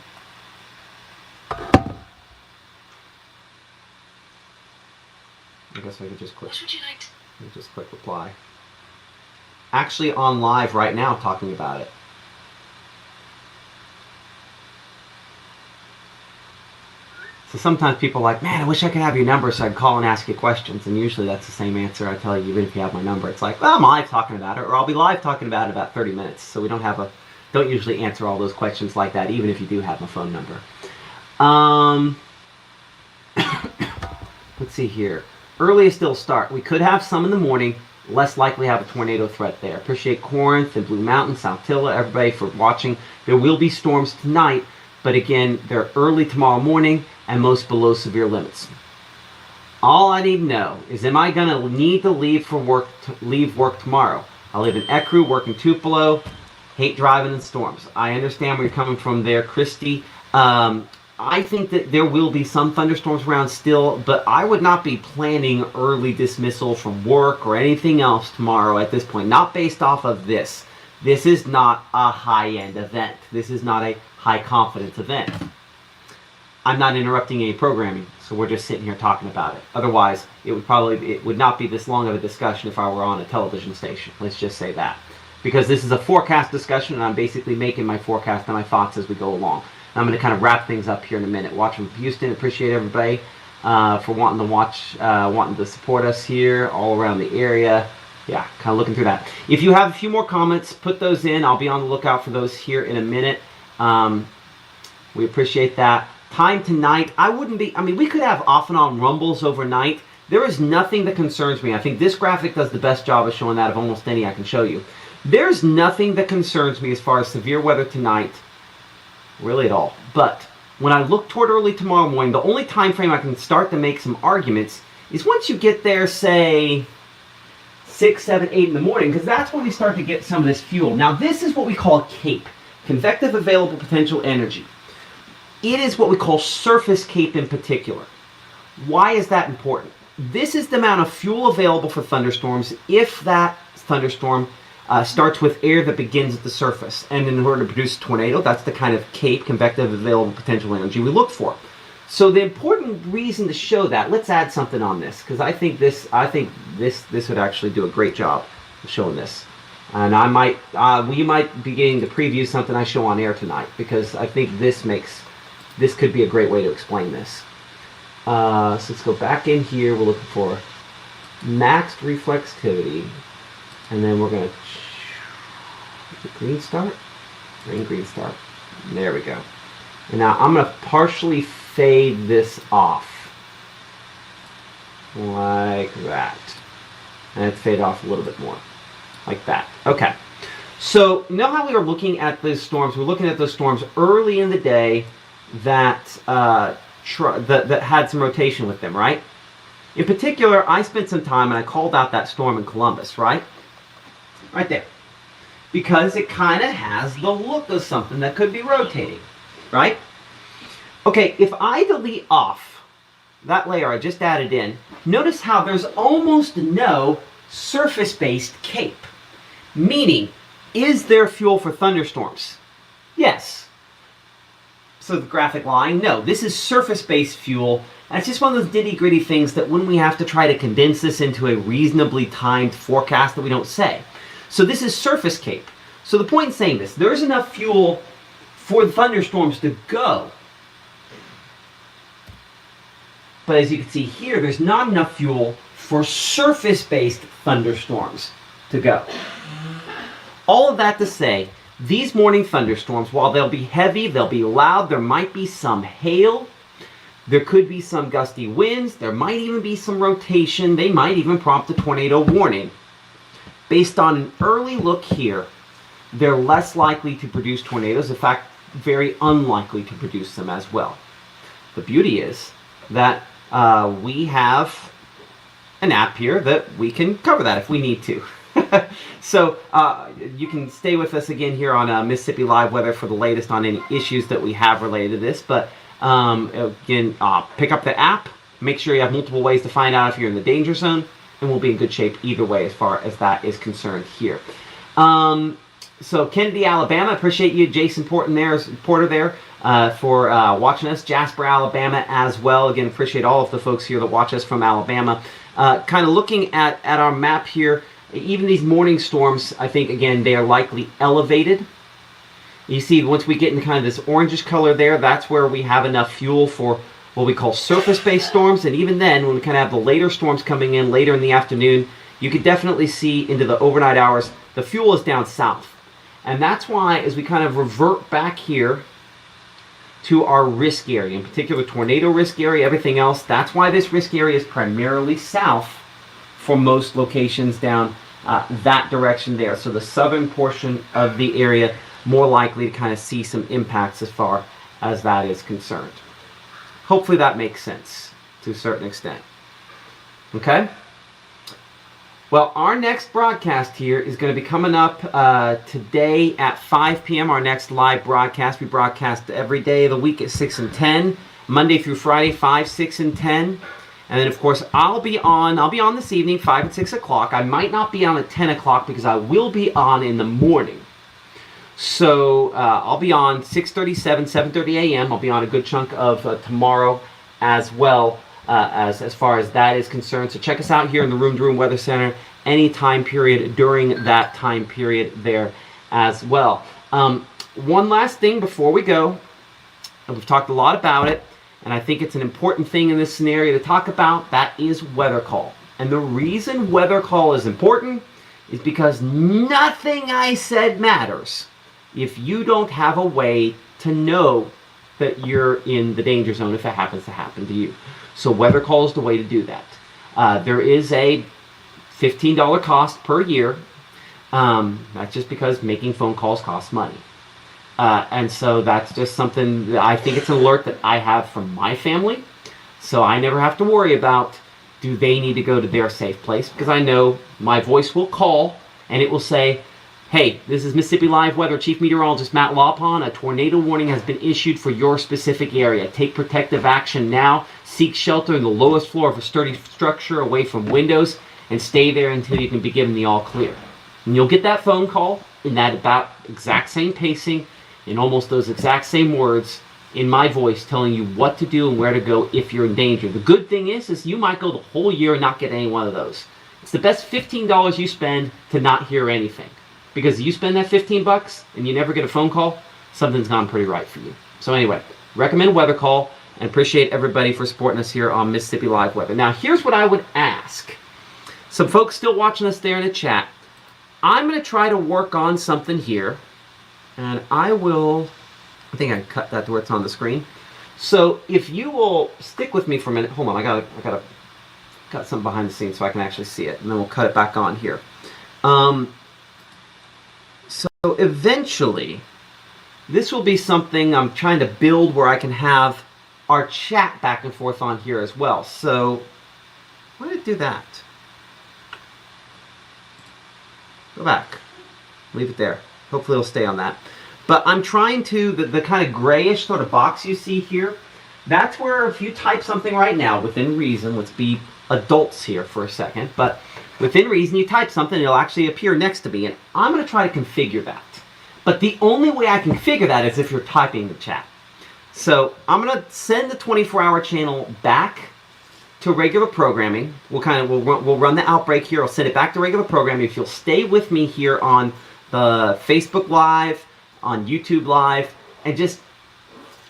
I guess I could just click. What would you like to... Just click reply. Actually on live right now talking about it. So sometimes people are like, man, I wish I could have your number so I'd call and ask you questions. And usually that's the same answer I tell you even if you have my number. It's like, well, I'm live talking about it, or I'll be live talking about it in about 30 minutes. So we don't usually answer all those questions like that, even if you do have my phone number. Let's see here. Earliest it'll start. We could have some in the morning. Less likely have a tornado threat there. Appreciate Corinth and Blue Mountain, Saltillo, everybody for watching. There will be storms tonight, but again, they're early tomorrow morning and most below severe limits. All I need to know is, am I going to need to leave work tomorrow? I live in Ecru, work in Tupelo, hate driving in storms. I understand where you're coming from there, Christy. I think that there will be some thunderstorms around still, but I would not be planning early dismissal from work or anything else tomorrow at this point. Not based off of this. This is not a high-end event. This is not a high-confidence event. I'm not interrupting any programming, so we're just sitting here talking about it. Otherwise, it would not be this long of a discussion if I were on a television station. Let's just say that. Because this is a forecast discussion, and I'm basically making my forecast and my thoughts as we go along. I'm going to kind of wrap things up here in a minute. Watching from Houston, appreciate everybody for wanting to watch, wanting to support us here all around the area. Yeah, kind of looking through that. If you have a few more comments, put those in. I'll be on the lookout for those here in a minute. We appreciate that. Time tonight, we could have off and on rumbles overnight. There is nothing that concerns me. I think this graphic does the best job of showing that of almost any I can show you. There's nothing that concerns me as far as severe weather tonight. Really at all. But when I look toward early tomorrow morning, the only time frame I can start to make some arguments is once you get there, say 6, 7, 8 in the morning, because that's when we start to get some of this fuel. Now this is what we call CAPE, convective available potential energy. It is what we call surface CAPE in particular. Why is that important? This is the amount of fuel available for thunderstorms if that thunderstorm starts with air that begins at the surface. And in order to produce a tornado, that's the kind of CAPE, convective available potential energy, we look for. So the important reason to show that, let's add something on this, because I think this would actually do a great job of showing this. And we might be getting to preview something I show on air tonight, because I think this could be a great way to explain this. So let's go back in here. We're looking for maxed reflexivity. And then we're going to green start, green start. There we go. And now I'm going to partially fade this off like that. And it's fade off a little bit more like that. Okay. So you know how we were looking at those storms? We're looking at those storms early in the day that that had some rotation with them, right? In particular, I spent some time and I called out that storm in Columbus, right? Right there. Because it kind of has the look of something that could be rotating, right? Okay, if I delete off that layer I just added in, notice how there's almost no surface-based CAPE. Meaning, is there fuel for thunderstorms? Yes. So the graphic line, no. This is surface-based fuel. And it's just one of those nitty-gritty things that when we have to try to condense this into a reasonably timed forecast that we don't say. So this is surface CAPE. So the point in saying this, there's enough fuel for the thunderstorms to go. But as you can see here, there's not enough fuel for surface-based thunderstorms to go. All of that to say, these morning thunderstorms, while they'll be heavy, they'll be loud, there might be some hail, there could be some gusty winds, there might even be some rotation, they might even prompt a tornado warning. Based on an early look here, they're less likely to produce tornadoes, in fact, very unlikely to produce them as well. The beauty is that we have an app here that we can cover that if we need to. So you can stay with us again here on Mississippi Live Weather for the latest on any issues that we have related to this. But again, pick up the app. Make sure you have multiple ways to find out if you're in the danger zone, and we'll be in good shape either way as far as that is concerned here. So Kennedy, Alabama, appreciate you, Jason Porter there, for watching us. Jasper, Alabama as well. Again, appreciate all of the folks here that watch us from Alabama. Kind of looking at our map here, even these morning storms, I think, again, they are likely elevated. You see, once we get in kind of this orangish color there, that's where we have enough fuel for what we call surface-based storms. And even then, when we kind of have the later storms coming in later in the afternoon, you could definitely see into the overnight hours, the fuel is down south. And that's why, as we kind of revert back here to our risk area, in particular tornado risk area, everything else, that's why this risk area is primarily south for most locations down that direction there. So the southern portion of the area more likely to kind of see some impacts as far as that is concerned. Hopefully that makes sense to a certain extent. Okay? Well, our next broadcast here is going to be coming up today at 5 p.m. Our next live broadcast. We broadcast every day of the week at 6 and 10, Monday through Friday, 5, 6, and 10. And then, of course, I'll be on this evening, 5 and 6 o'clock. I might not be on at 10 o'clock because I will be on in the morning. So I'll be on 6:37, 7:30 a.m. I'll be on a good chunk of tomorrow as well, as far as that is concerned. So check us out here in the Room to Room Weather Center any time period during that time period there as well. One last thing before we go. We've talked a lot about it, and I think it's an important thing in this scenario to talk about. That is weather call. And the reason weather call is important is because nothing I said matters if you don't have a way to know that you're in the danger zone if it happens to happen to you. So weather call is the way to do that. There is a $15 cost per year. That's just because making phone calls costs money. And so that's just something that I think it's an alert that I have from my family. So I never have to worry about, do they need to go to their safe place? Because I know my voice will call and it will say, hey, this is Mississippi Live Weather Chief Meteorologist Matt Lawpon. A tornado warning has been issued for your specific area. Take protective action now. Seek shelter in the lowest floor of a sturdy structure away from windows and stay there until you can be given the all clear. And you'll get that phone call in that about exact same pacing, in almost those exact same words in my voice telling you what to do and where to go if you're in danger. The good thing is you might go the whole year and not get any one of those. It's the best $15 you spend to not hear anything. Because you spend that $15 and you never get a phone call, something's gone pretty right for you. So anyway, recommend weather call and appreciate everybody for supporting us here on Mississippi Live Weather. Now here's what I would ask. Some folks still watching us there in the chat. I'm going to try to work on something here. And I think I can cut that to where it's on the screen. So if you will stick with me for a minute. Hold on, I gotta cut something behind the scenes so I can actually see it. And then we'll cut it back on here. So eventually, this will be something I'm trying to build where I can have our chat back and forth on here as well. So why did it do that? Go back. Leave it there. Hopefully it'll stay on that. But I'm trying to, the kind of grayish sort of box you see here, that's where if you type something right now, within reason, let's be adults here for a second, but within reason you type something, it'll actually appear next to me, and I'm going to try to configure that. But the only way I can configure that is if you're typing the chat. So I'm going to send the 24-hour channel back to regular programming. We'll run the outbreak here. I'll send it back to regular programming. If you'll stay with me here on the Facebook Live, on YouTube Live, and just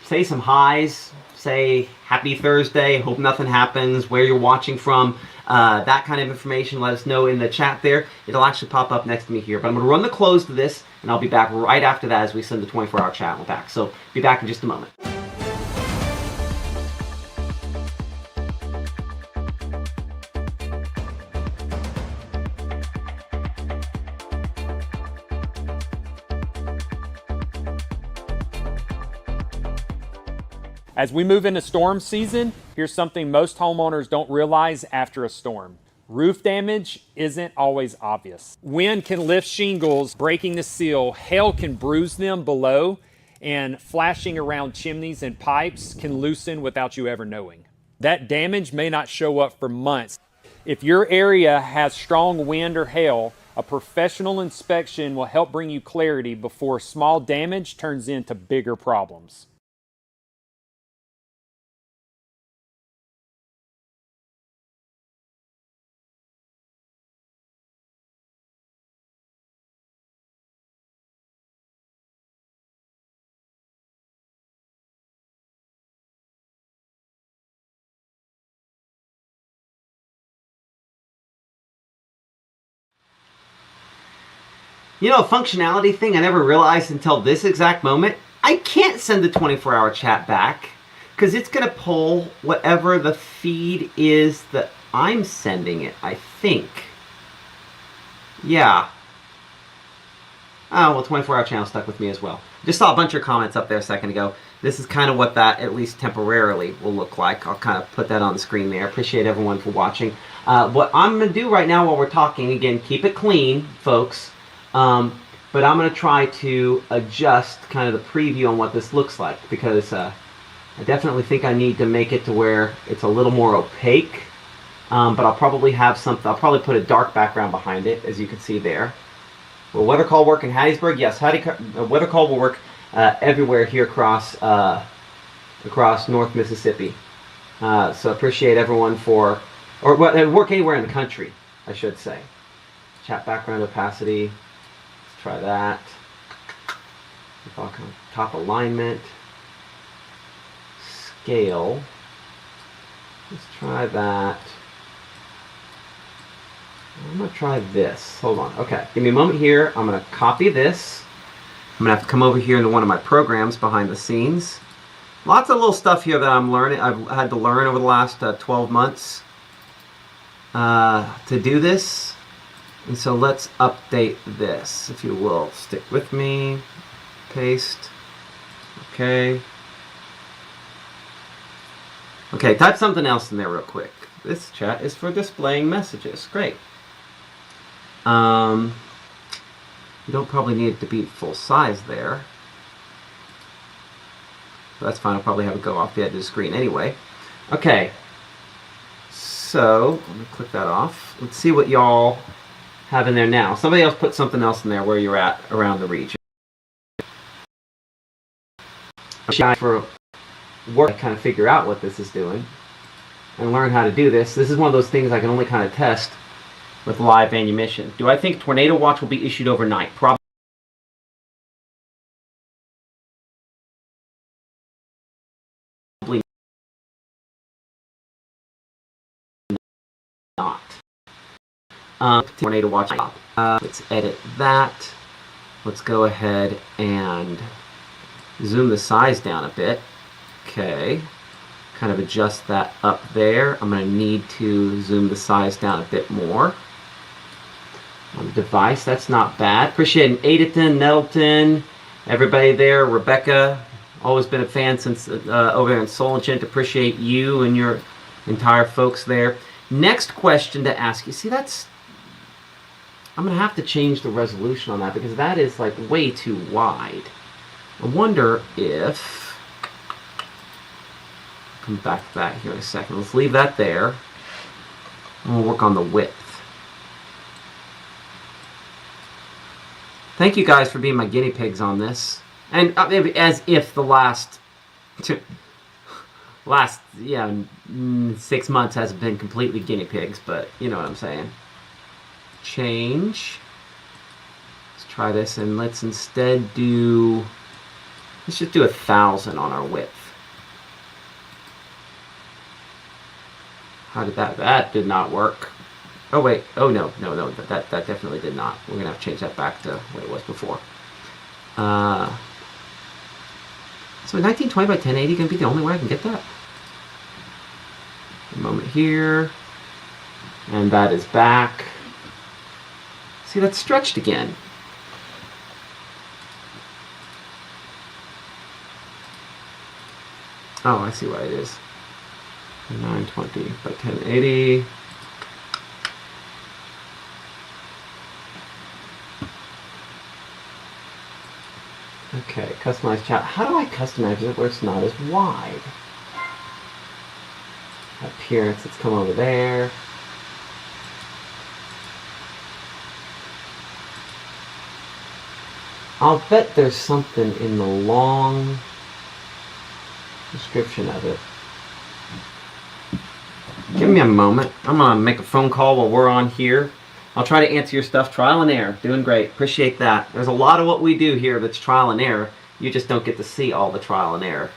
say some highs, say happy Thursday, hope nothing happens, where you're watching from, that kind of information. Let us know in the chat there. It'll actually pop up next to me here. But I'm going to run the close to this, and I'll be back right after that as we send the 24-hour chat back. So be back in just a moment. As we move into storm season, here's something most homeowners don't realize after a storm. Roof damage isn't always obvious. Wind can lift shingles, breaking the seal. Hail can bruise them below, and flashing around chimneys and pipes can loosen without you ever knowing. That damage may not show up for months. If your area has strong wind or hail, a professional inspection will help bring you clarity before small damage turns into bigger problems. You know, a functionality thing I never realized until this exact moment. I can't send the 24-hour chat back because it's going to pull whatever the feed is that I'm sending it, I think. Yeah. Oh, well, 24-hour channel stuck with me as well. Just saw a bunch of comments up there a second ago. This is kind of what that, at least temporarily, will look like. I'll kind of put that on the screen there. Appreciate everyone for watching. What I'm going to do right now while we're talking, again, keep it clean, folks. But I'm going to try to adjust kind of the preview on what this looks like, because I definitely think I need to make it to where it's a little more opaque. But I'll probably have something, I'll probably put a dark background behind it, as you can see there. Will weather call work in Hattiesburg? Yes, weather call will work everywhere here across North Mississippi. So appreciate everyone for, or work anywhere in the country, I should say. Chat background opacity. Try that. Top alignment. Scale. Let's try that. I'm going to try this. Hold on. Okay. Give me a moment here. I'm going to copy this. I'm going to have to come over here into one of my programs behind the scenes. Lots of little stuff here that I'm learning. I've had to learn over the last 12 months to do this. And so let's update this, if you will. Stick with me. Paste. Okay. Okay, type something else in there real quick. This chat is for displaying messages. Great. You don't probably need it to be full size there. So that's fine. I'll probably have it go off the edge of the screen anyway. Okay. So, let me click that off. Let's see what y'all have in there now. Somebody else put something else in there where you're at around the region. For work, I kind of figure out what this is doing and learn how to do this. This is one of those things I can only kind of test with live ammunition. Do I think Tornado Watch will be issued overnight? Probably not. Tornado Watch. Let's edit that. Let's go ahead and zoom the size down a bit. Okay. Kind of adjust that up there. I'm going to need to zoom the size down a bit more. On the device, that's not bad. Appreciate an Adeton, Nettleton, everybody there. Rebecca, always been a fan since over there in Solent. Appreciate you and your entire folks there. Next question to ask you. See, that's... I'm going to have to change the resolution on that because that is like way too wide. I wonder if... I'll come back to that here in a second. Let's leave that there. And we'll work on the width. Thank you guys for being my guinea pigs on this. And as if the last 6 months hasn't been completely guinea pigs, but you know what I'm saying. Change. Let's try this, and let's instead do, let's just do 1,000 on our width. How did that did not work. Oh wait, oh no, that definitely did not. We're gonna have to change that back to what it was before. So 1920 by 1080 gonna be the only way I can get that? A moment here, and that is back. See, that's stretched again. Oh, I see why it is. 920 by 1080. Okay, customize chat. How do I customize it where it's not as wide? Appearance, let's come over there. I'll bet there's something in the long description of it. Give me a moment. I'm gonna make a phone call while we're on here. I'll try to answer your stuff. Trial and error. Doing great. Appreciate that. There's a lot of what we do here that's trial and error. You just don't get to see all the trial and error.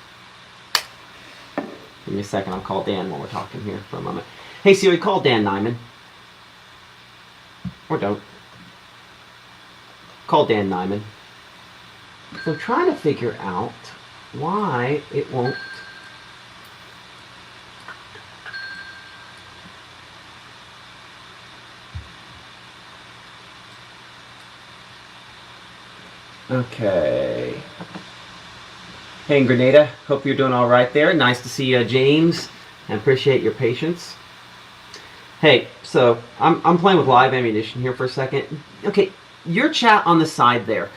Give me a second. I'll call Dan while we're talking here for a moment. Hey Siri, call Dan Nyman. Or don't. Call Dan Nyman. So I'm trying to figure out why it won't. Okay. Hey, Grenada. Hope you're doing all right there. Nice to see you, James, and appreciate your patience. Hey, so I'm playing with live ammunition here for a second. Okay, your chat on the side there.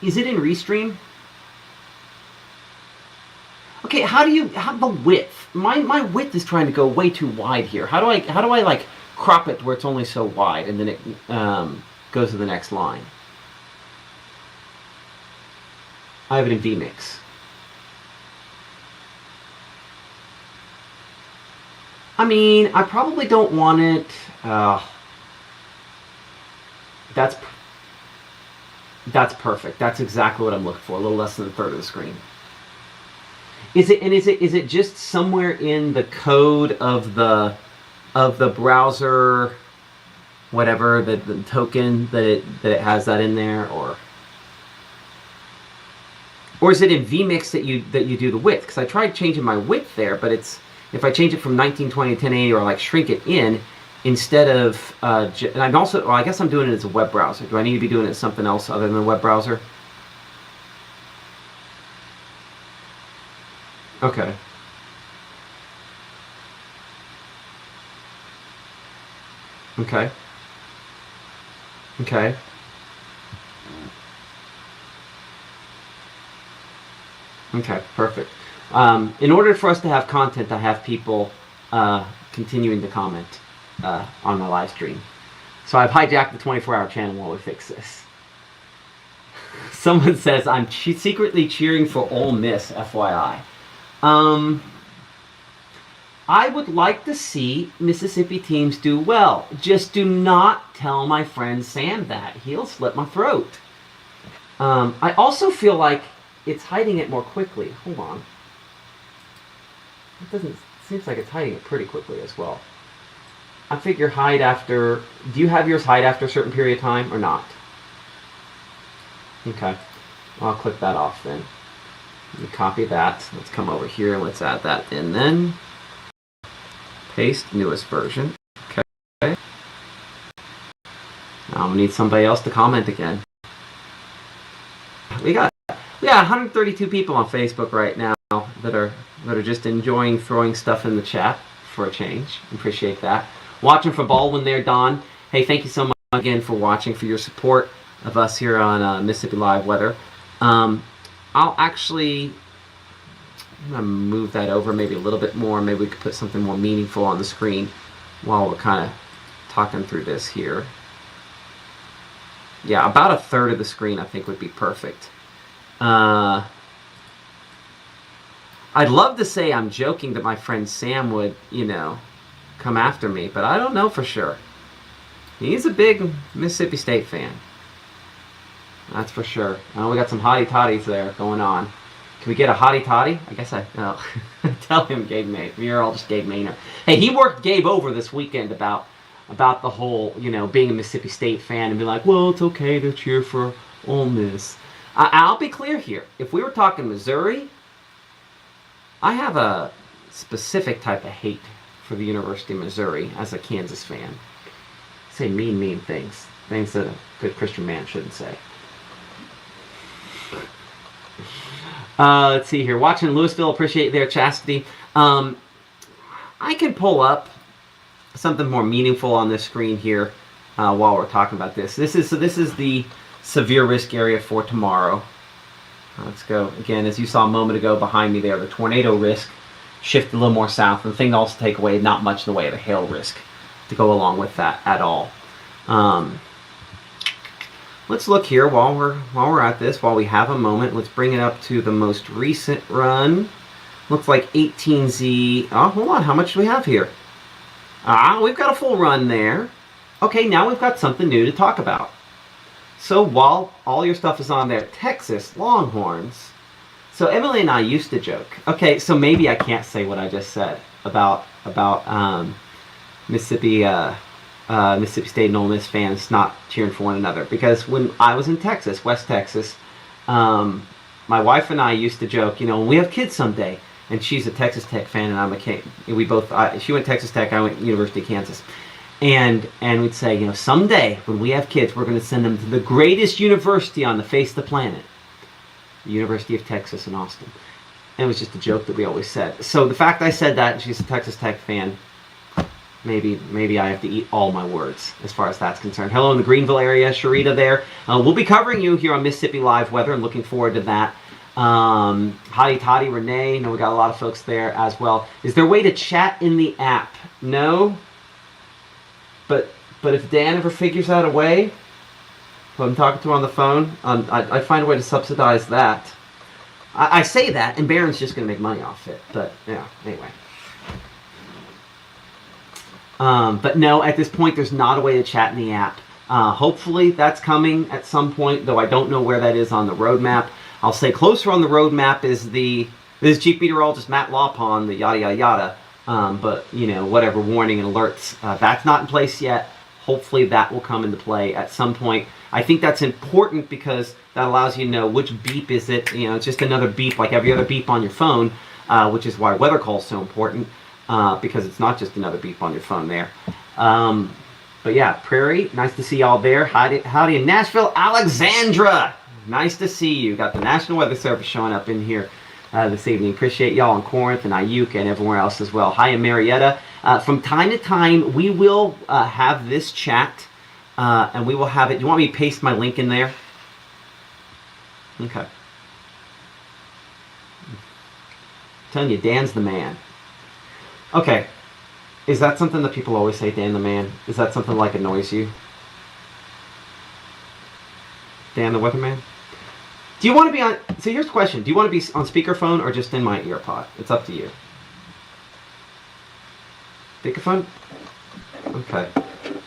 Is it in Restream? Okay, how the width? My width is trying to go way too wide here. How do I like crop it where it's only so wide and then it goes to the next line? I have it in vMix. I mean, I probably don't want it. That's perfect. That's exactly what I'm looking for. A little less than a third of the screen. Is it just somewhere in the code of the browser, whatever the token that it has that in there, or is it in vMix that you do the width? Because I tried changing my width there, but it's, if I change it from 1920 to 1080 or like shrink it in instead of and I'm also, well, I guess I'm doing it as a web browser. Do I need to be doing it as something else other than a web browser? Okay. Okay. Okay. Okay, perfect. In order for us to have content, I have people continuing to comment on my live stream. So I've hijacked the 24-hour channel while we fix this. Someone says, I'm secretly cheering for Ole Miss, FYI. I would like to see Mississippi teams do well. Just do not tell my friend Sam that. He'll slit my throat. I also feel like it's hiding it more quickly. Hold on. It seems like it's hiding it pretty quickly as well. I figure hide after, do you have yours hide after a certain period of time or not? Okay. I'll click that off then. Let me copy that. Let's come over here and let's add that in then. Paste newest version. Okay. Now I'm gonna need somebody else to comment again. We got 132 people on Facebook right now that are just enjoying throwing stuff in the chat for a change. Appreciate that. Watching for Baldwin there, Don. Hey, thank you so much again for watching, for your support of us here on Mississippi Live Weather. I'm gonna move that over maybe a little bit more. Maybe we could put something more meaningful on the screen while we're kind of talking through this here. Yeah, about a third of the screen I think would be perfect. I'd love to say I'm joking that my friend Sam would, come after me, but I don't know for sure. He's a big Mississippi State fan. That's for sure. We got some hottie toddies there going on. Can we get a hottie toddy? I guess tell him Gabe May. You're all just Gabe Maynard. Hey, he worked Gabe over this weekend about the whole, being a Mississippi State fan and be like, well, it's okay to cheer for Ole Miss. I'll be clear here. If we were talking Missouri, I have a specific type of hate for the University of Missouri as a Kansas fan. I say mean things. Things that a good Christian man shouldn't say. Let's see here. Watching Louisville, appreciate their chastity. I can pull up something more meaningful on this screen here while we're talking about this. This is the severe risk area for tomorrow. Let's go again. As you saw a moment ago behind me there, the tornado risk shifted a little more south. And the thing to also take away, not much in the way of the hail risk to go along with that at all. Let's look here while we're at this, while we have a moment. Let's bring it up to the most recent run. Looks like 18Z. Oh, hold on. How much do we have here? We've got a full run there. Okay, now we've got something new to talk about. So while all your stuff is on there, Texas Longhorns. So Emily and I used to joke. Okay, so maybe I can't say what I just said about Mississippi State and Ole Miss fans not cheering for one another, because when I was in Texas, West Texas, my wife and I used to joke, we have kids someday, and she's a Texas Tech fan and I'm a K. We both she went Texas Tech, I went University of Kansas, and we'd say, someday when we have kids, we're going to send them to the greatest university on the face of the planet, the University of Texas in Austin. And it was just a joke that we always said. So the fact I said that, and she's a Texas Tech fan, maybe I have to eat all my words as far as that's concerned. Hello in the Greenville area, Sharita there. We'll be covering you here on Mississippi Live Weather and looking forward to that. Hottie Toddy, Renee, we got a lot of folks there as well. Is there a way to chat in the app? No. But if Dan ever figures out a way, who I'm talking to on the phone, I find a way to subsidize that. I say that, and Barron's just going to make money off it. But, yeah, anyway. But no, at this point, there's not a way to chat in the app. Hopefully, that's coming at some point, though I don't know where that is on the roadmap. I'll say closer on the roadmap is this Chief Meteorologist Matt Lawpon, the yada yada yada. But, whatever, warning and alerts, that's not in place yet. Hopefully that will come into play at some point. I think that's important because that allows you to know which beep is it. It's just another beep like every other beep on your phone, which is why weather call is so important, because it's not just another beep on your phone there. But yeah, Prairie, nice to see y'all there. Howdy in Nashville. Alexandra, nice to see you. Got the National Weather Service showing up in here this evening. Appreciate y'all in Corinth and Ayuka and everywhere else as well. Hi in Marietta. From time to time, we will have this chat, and we will have it. You want me to paste my link in there? Okay. I'm telling you, Dan's the man. Okay. Is that something that people always say, Dan the man? Is that something like annoys you? Dan the weatherman? Do you want to be on... So here's the question. Do you want to be on speakerphone or just in my earpod? It's up to you. Speakerphone? Okay.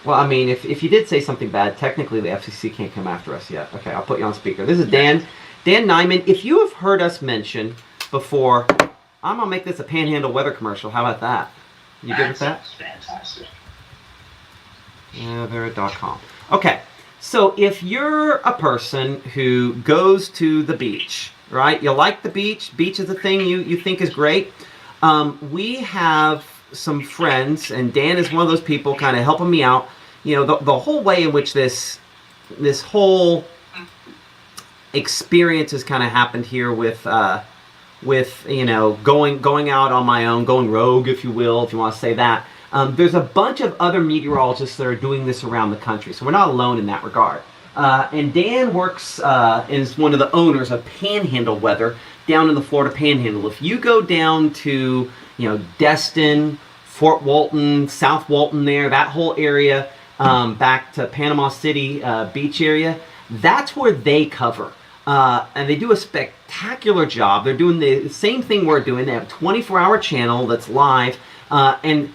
Well, I mean, if you did say something bad, technically the FCC can't come after us yet. Okay, I'll put you on speaker. This is Dan Nyman. If you have heard us mention before, I'm going to make this a Panhandle weather commercial. How about that? You good with that? Fantastic. Weather.com. Okay. So if you're a person who goes to the beach, right? You like the beach. Beach is a thing you think is great. We have some friends, and Dan is one of those people kind of helping me out. The whole way in which this whole experience has kind of happened here with going out on my own, going rogue, if you will, if you want to say that. There's a bunch of other meteorologists that are doing this around the country, so we're not alone in that regard. And Dan works, is one of the owners of Panhandle Weather down in the Florida Panhandle. If you go down to, Destin, Fort Walton, South Walton there, that whole area, back to Panama City beach area, that's where they cover. And they do a spectacular job. They're doing the same thing we're doing. They have a 24-hour channel that's live, and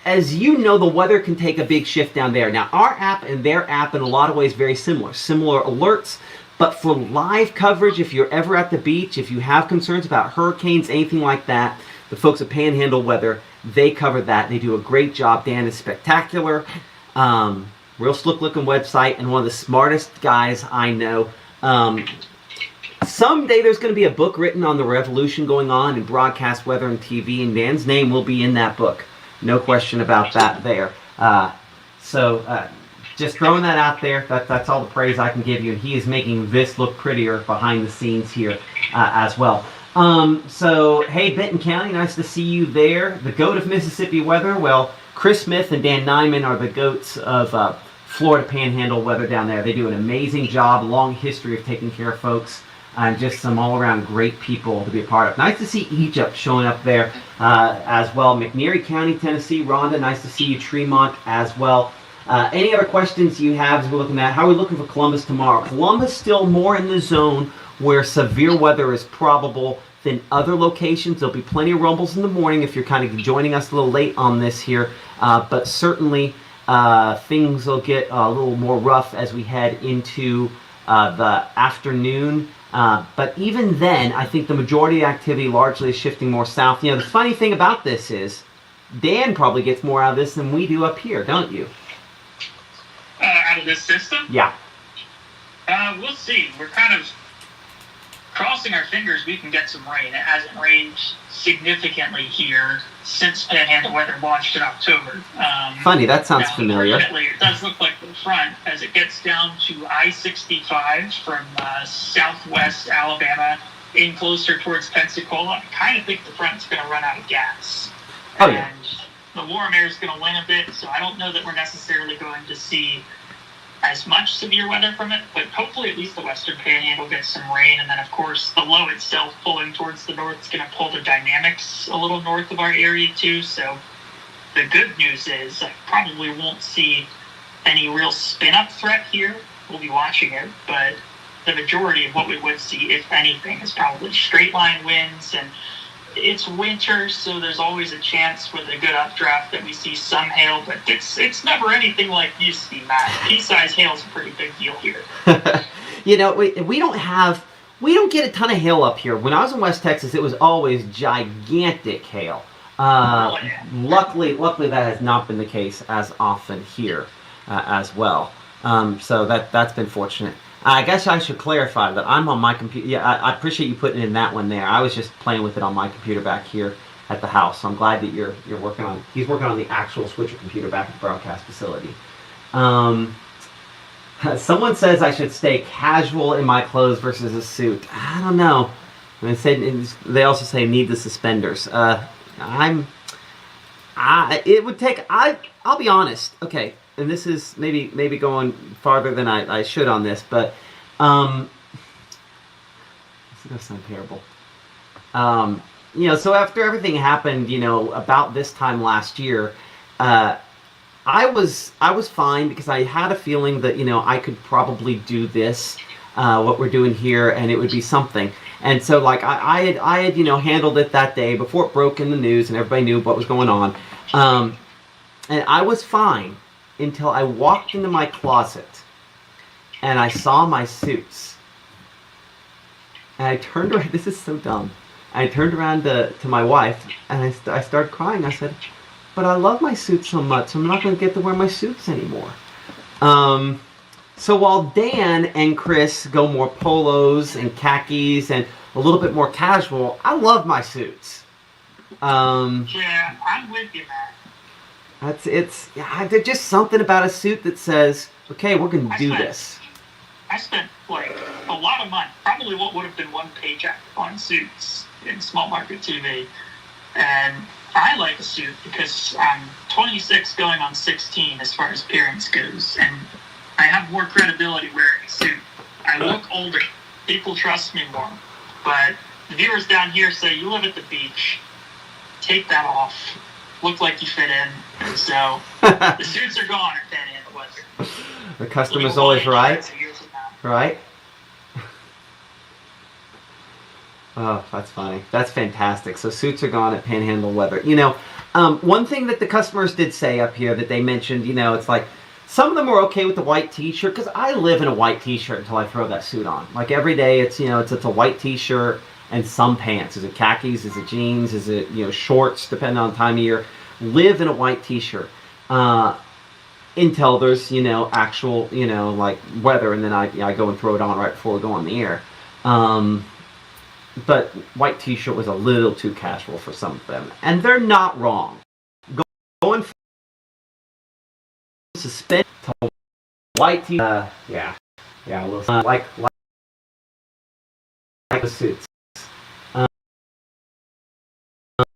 as you know, the weather can take a big shift down there. Now, our app and their app in a lot of ways very similar. Similar alerts, But for live coverage, if you're ever at the beach, if you have concerns about hurricanes, anything like that, the folks at Panhandle Weather, they cover that. They do a great job. Dan is spectacular. Real slick looking website, and one of the smartest guys I know. Someday there's going to be a book written on the revolution going on in broadcast weather and TV, and Dan's name will be in that book. No question about that there. Just throwing that out there. That's all the praise I can give you, and he is making this look prettier behind the scenes here as well. Hey, Benton County, nice to see you there. The goat of Mississippi weather. Well, Chris Smith and Dan Nyman are the goats of Florida Panhandle weather down there. They do an amazing job, long history of taking care of folks, and just some all-around great people to be a part of. Nice to see Egypt showing up there as well. McNeary County, Tennessee. Rhonda, nice to see you. Tremont as well. Any other questions you have as we're looking at? How are we looking for Columbus tomorrow? Columbus still more in the zone where severe weather is probable than other locations. There'll be plenty of rumbles in the morning if you're kind of joining us a little late on this here. But certainly things will get a little more rough as we head into the afternoon. But even then, I think the majority of activity largely is shifting more south. You know, the funny thing about this is Dan probably gets more out of this than we do up here, don't you? Out of this system? Yeah. We'll see. We're kind of crossing our fingers we can get some rain. It hasn't rained significantly here since Panhandle weather launched in October. Funny, that sounds familiar. Unfortunately, it does look like the front as it gets down to I-65 from southwest Alabama in closer towards Pensacola. I kind of think the front's going to run out of gas. Oh, yeah. And the warm air is going to win a bit, so I don't know that we're necessarily going to see as much severe weather from it, but hopefully at least the western panhandle gets some rain, and then of course the low itself pulling towards the north is going to pull the dynamics a little north of our area too. So the good news is I probably won't see any real spin-up threat here. We'll be watching it, but the majority of what we would see, if anything, is probably straight line winds, and it's winter, so there's always a chance with a good updraft that we see some hail, but it's never anything like you see, Matt. Pea-size hail is a pretty big deal here. You know, we don't get a ton of hail up here. When I was in West Texas, it was always gigantic hail. Luckily that has not been the case as often here as well. So that's been fortunate. I guess I should clarify that I'm on my computer. Yeah, I appreciate you putting in that one there. I was just playing with it on my computer back here at the house. So I'm glad that you're working on. He's working on the actual switcher computer back at the broadcast facility. Someone says I should stay casual in my clothes versus a suit. I don't know. And they also say need the suspenders. It would take. I'll be honest. Okay. And this is maybe going farther than I should on this, but this is gonna sound terrible. So after everything happened, about this time last year, I was fine because I had a feeling that I could probably do this, what we're doing here, and it would be something. And so like I had handled it that day before it broke in the news and everybody knew what was going on, and I was fine. Until I walked into my closet and I saw my suits. And I turned around, this is so dumb. I turned around to my wife and I started crying. I said, but I love my suits so much, I'm not going to get to wear my suits anymore. So while Dan and Chris go more polos and khakis and a little bit more casual, I love my suits. Yeah, I'm with you, Matt. There's just something about a suit that says, okay, we're going to do this. I spent like a lot of money, probably what would have been one paycheck on suits in small market TV. And I like a suit because I'm 26 going on 16 as far as appearance goes. And I have more credibility wearing a suit. I look older. People trust me more. But the viewers down here say, you live at the beach. Take that off. Look like you fit in. And so the suits are gone at Panhandle weather. The customer's always right. Right? Oh, that's funny. That's fantastic. So suits are gone at Panhandle weather. One thing that the customers did say up here that they mentioned, it's like, Some of them are okay with the white t-shirt because I live in a white t-shirt until I throw that suit on. Like every day, it's a white t-shirt and some pants. Is it khakis? Is it jeans? Is it shorts? Depending on the time of year. Live in a white t-shirt until there's actual like weather, and then I go and throw it on right before we go on the air. But white t-shirt was a little too casual for some of them, and they're not wrong. Going from suspended to white t-shirt, like the suits.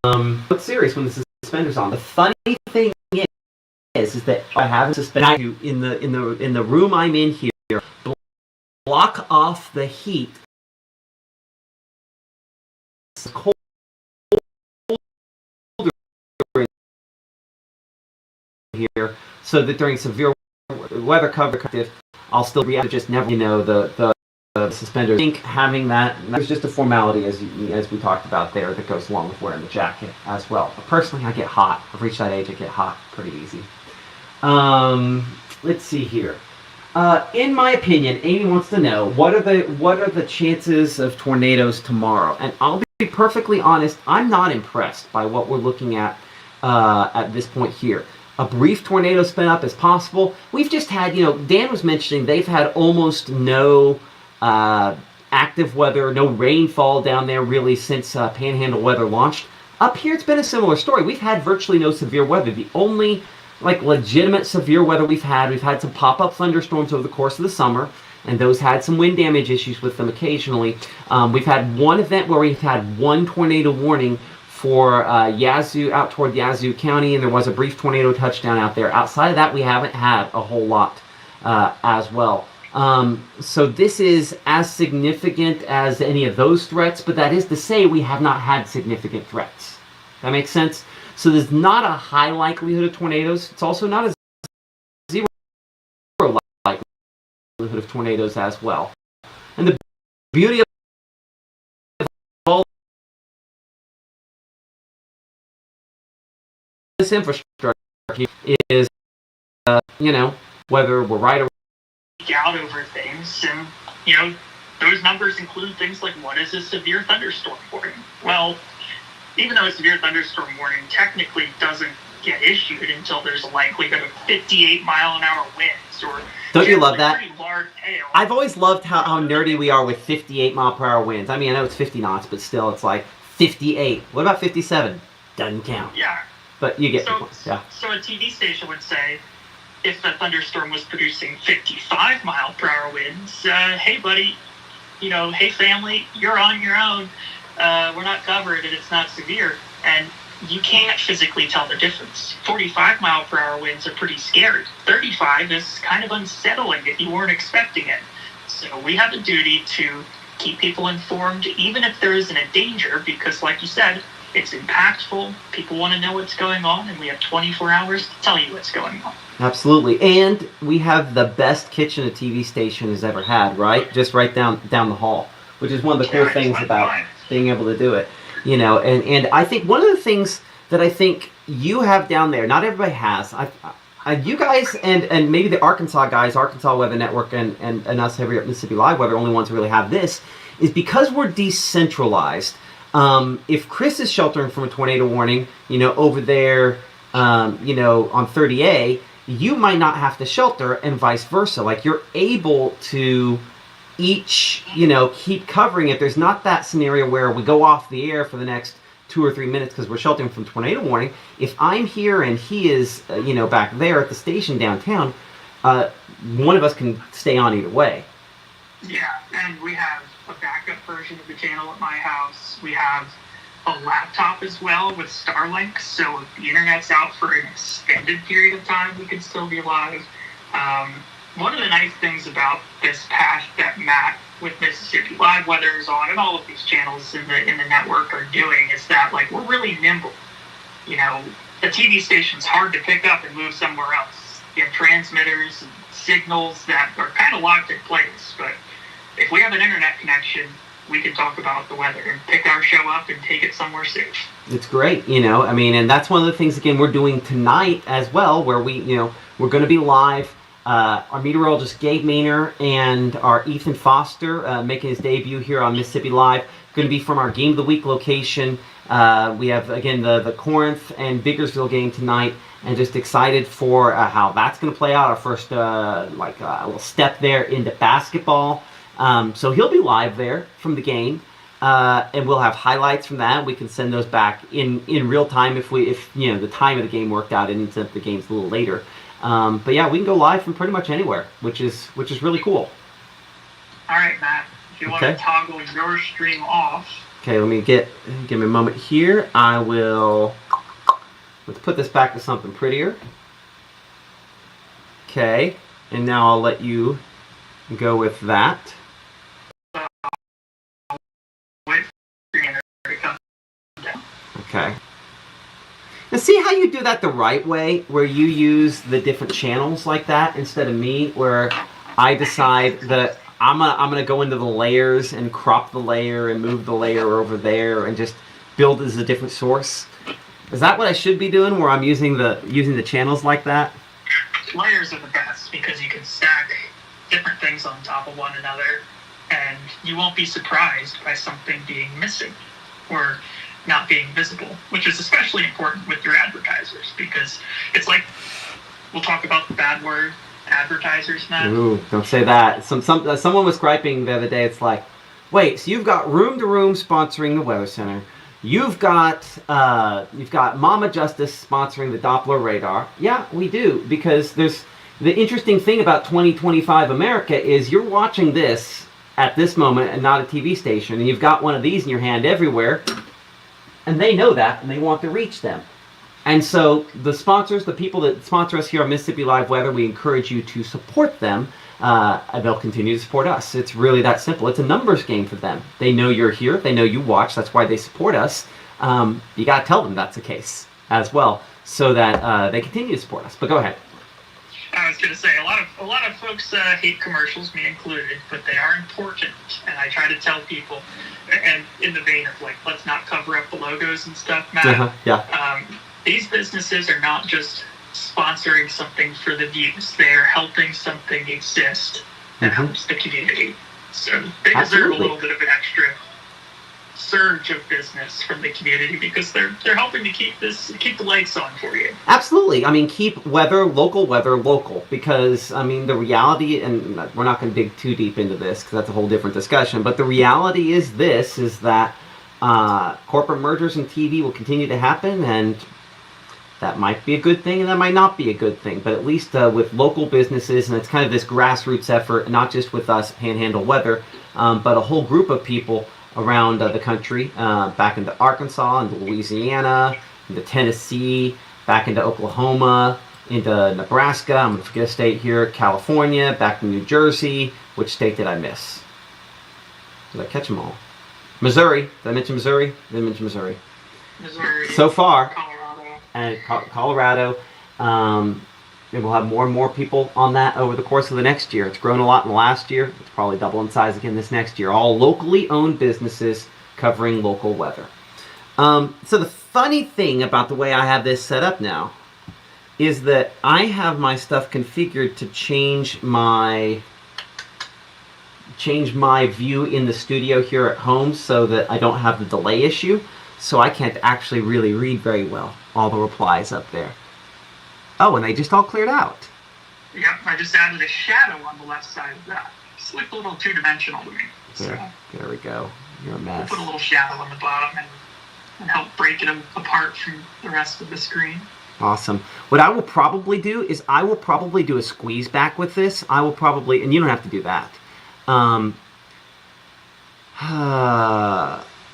But serious when the suspenders on. The funny thing is that I haven't suspended in the room I'm in here. Block off the heat. It's cold here, so that during severe weather coverage, I'll still react to just never, the suspenders. I think having that's just a formality, as we talked about there, that goes along with wearing the jacket as well. But personally, I get hot. I've reached that age, I get hot pretty easy. Let's see here. In my opinion, Amy wants to know what are the chances of tornadoes tomorrow? And I'll be perfectly honest, I'm not impressed by what we're looking at this point here. A brief tornado spin up is possible. We've just had, Dan was mentioning they've had almost no active weather, no rainfall down there really since Panhandle weather launched. Up here, it's been a similar story. We've had virtually no severe weather. The only legitimate severe weather we've had some pop-up thunderstorms over the course of the summer, and those had some wind damage issues with them occasionally. We've had one event where we've had one tornado warning for Yazoo, out toward Yazoo County, and there was a brief tornado touchdown out there. Outside of that, we haven't had a whole lot as well. So this is as significant as any of those threats, but that is to say we have not had significant threats. That makes sense? So there's not a high likelihood of tornadoes. It's also not a zero likelihood of tornadoes as well. And the beauty of all this infrastructure is, whether we're right or out over things, and those numbers include things like what is a severe thunderstorm warning. Well, even though a severe thunderstorm warning technically doesn't get issued until there's a likelihood of 58-mile-an-hour winds, or don't you love that? Pretty large hail. I've always loved how nerdy we are with 58-mile-per-hour winds. I mean, I know it's 50 knots, but still, it's like 58. What about 57? Doesn't count. Yeah. But you get the point. Yeah. So a TV station would say, if the thunderstorm was producing 55-mile-per-hour winds, hey, buddy, hey, family, you're on your own. We're not covered and it's not severe. And you can't physically tell the difference. 45-mile-per-hour winds are pretty scary. 35 is kind of unsettling if you weren't expecting it. So we have a duty to keep people informed, even if there isn't a danger, because like you said, it's impactful. People want to know what's going on, and we have 24 hours to tell you what's going on. Absolutely. And we have the best kitchen a TV station has ever had, right? Just right down the hall, which is one of the cool things about being able to do it. And I think one of the things that I think you have down there, not everybody has, you guys and maybe the Arkansas guys, Arkansas Weather Network and us here at Mississippi Live Weather, only ones who really have this, is because we're decentralized. If Chris is sheltering from a tornado warning, over there, on 30A, you might not have to shelter, and vice versa. Like, you're able to each, keep covering it. There's not that scenario where we go off the air for the next 2 or 3 minutes because we're sheltering from tornado warning. If I'm here and he is, back there at the station downtown, one of us can stay on either way. Yeah, and we have a backup version of the channel at my house. We have a laptop as well with Starlink, so if the internet's out for an extended period of time, we can still be live. One of the nice things about this path that Matt with Mississippi Live Weather is on, and all of these channels in the network are doing, is that we're really nimble. The TV station's hard to pick up and move somewhere else. You have transmitters and signals that are kind of locked in place, but if we have an internet connection, we can talk about the weather and pick our show up and take it somewhere safe. It's great, and that's one of the things, again, we're doing tonight as well, where we're going to be live Our meteorologist Gabe Maynor and our Ethan Foster making his debut here on Mississippi Live. Going to be from our Game of the Week location. We have, again, the Corinth and Biggersville game tonight, and just excited for how that's going to play out. Our first little step there into basketball. So he'll be live there from the game. And we'll have highlights from that. We can send those back in real time if the time of the game worked out and if the game's a little later. But yeah, we can go live from pretty much anywhere, which is really cool. All right, Matt. If you want to toggle your stream off. Okay, let me give me a moment here. Let's put this back to something prettier. Okay, and now I'll let you go with that. Okay. Now see how you do that the right way, where you use the different channels like that instead of me, where I decide that I'm gonna go into the layers and crop the layer and move the layer over there and just build as a different source. Is that what I should be doing, where I'm using the channels like that? Layers are the best because you can stack different things on top of one another, and you won't be surprised by something being missing or not being visible, which is especially important with your advertisers, because it's like, we'll talk about the bad word, advertisers, Matt. Ooh, don't say that. Someone was griping the other day. It's like, wait, so you've got Room to Room sponsoring the Weather Center. You've got Mama Justice sponsoring the Doppler radar. Yeah, we do, because there's the interesting thing about 2025 America is you're watching this at this moment and not a TV station, and you've got one of these in your hand everywhere, and they know that, and they want to reach them. And so the sponsors, the people that sponsor us here on Mississippi Live Weather, we encourage you to support them. And they'll continue to support us. It's really that simple. It's a numbers game for them. They know you're here. They know you watch. That's why they support us. You got to tell them that's the case as well, so that they continue to support us. But go ahead. I was going to say, a lot of folks hate commercials, me included, but they are important. And I try to tell people, and in the vein of like, let's not cover up the logos and stuff, Matt. Yeah. These businesses are not just sponsoring something for the views. They're helping something exist that helps the community. So they deserve a little bit of an extra surge of business from the community, because they're helping to keep the lights on for you. Absolutely. I mean, keep local weather local, because I mean the reality, and we're not going to dig too deep into this because that's a whole different discussion, but the reality is that corporate mergers in TV will continue to happen, and that might be a good thing and that might not be a good thing, but at least with local businesses, and it's kind of this grassroots effort, not just with us, Panhandle Weather, but a whole group of people around the country, back into Arkansas, into Louisiana, into Tennessee, back into Oklahoma, into Nebraska, I'm going to forget a state here, California, back to New Jersey. Which state did I miss? Did I catch them all? Missouri. Did I mention Missouri? Didn't mention Missouri. Missouri. So far. Colorado. And Colorado. And we'll have more and more people on that over the course of the next year. It's grown a lot in the last year. It's probably double in size again this next year. All locally owned businesses covering local weather. So the funny thing about the way I have this set up now is that I have my stuff configured to change my view in the studio here at home so that I don't have the delay issue. So I can't actually really read very well all the replies up there. Oh, and they just all cleared out. Yep, I just added a shadow on the left side of that. It's like a little two-dimensional to me. There we go. You're a mess. We'll put a little shadow on the bottom and help break it apart from the rest of the screen. Awesome. What I will probably do is I will probably do a squeeze back with this. I will probably, and you don't have to do that.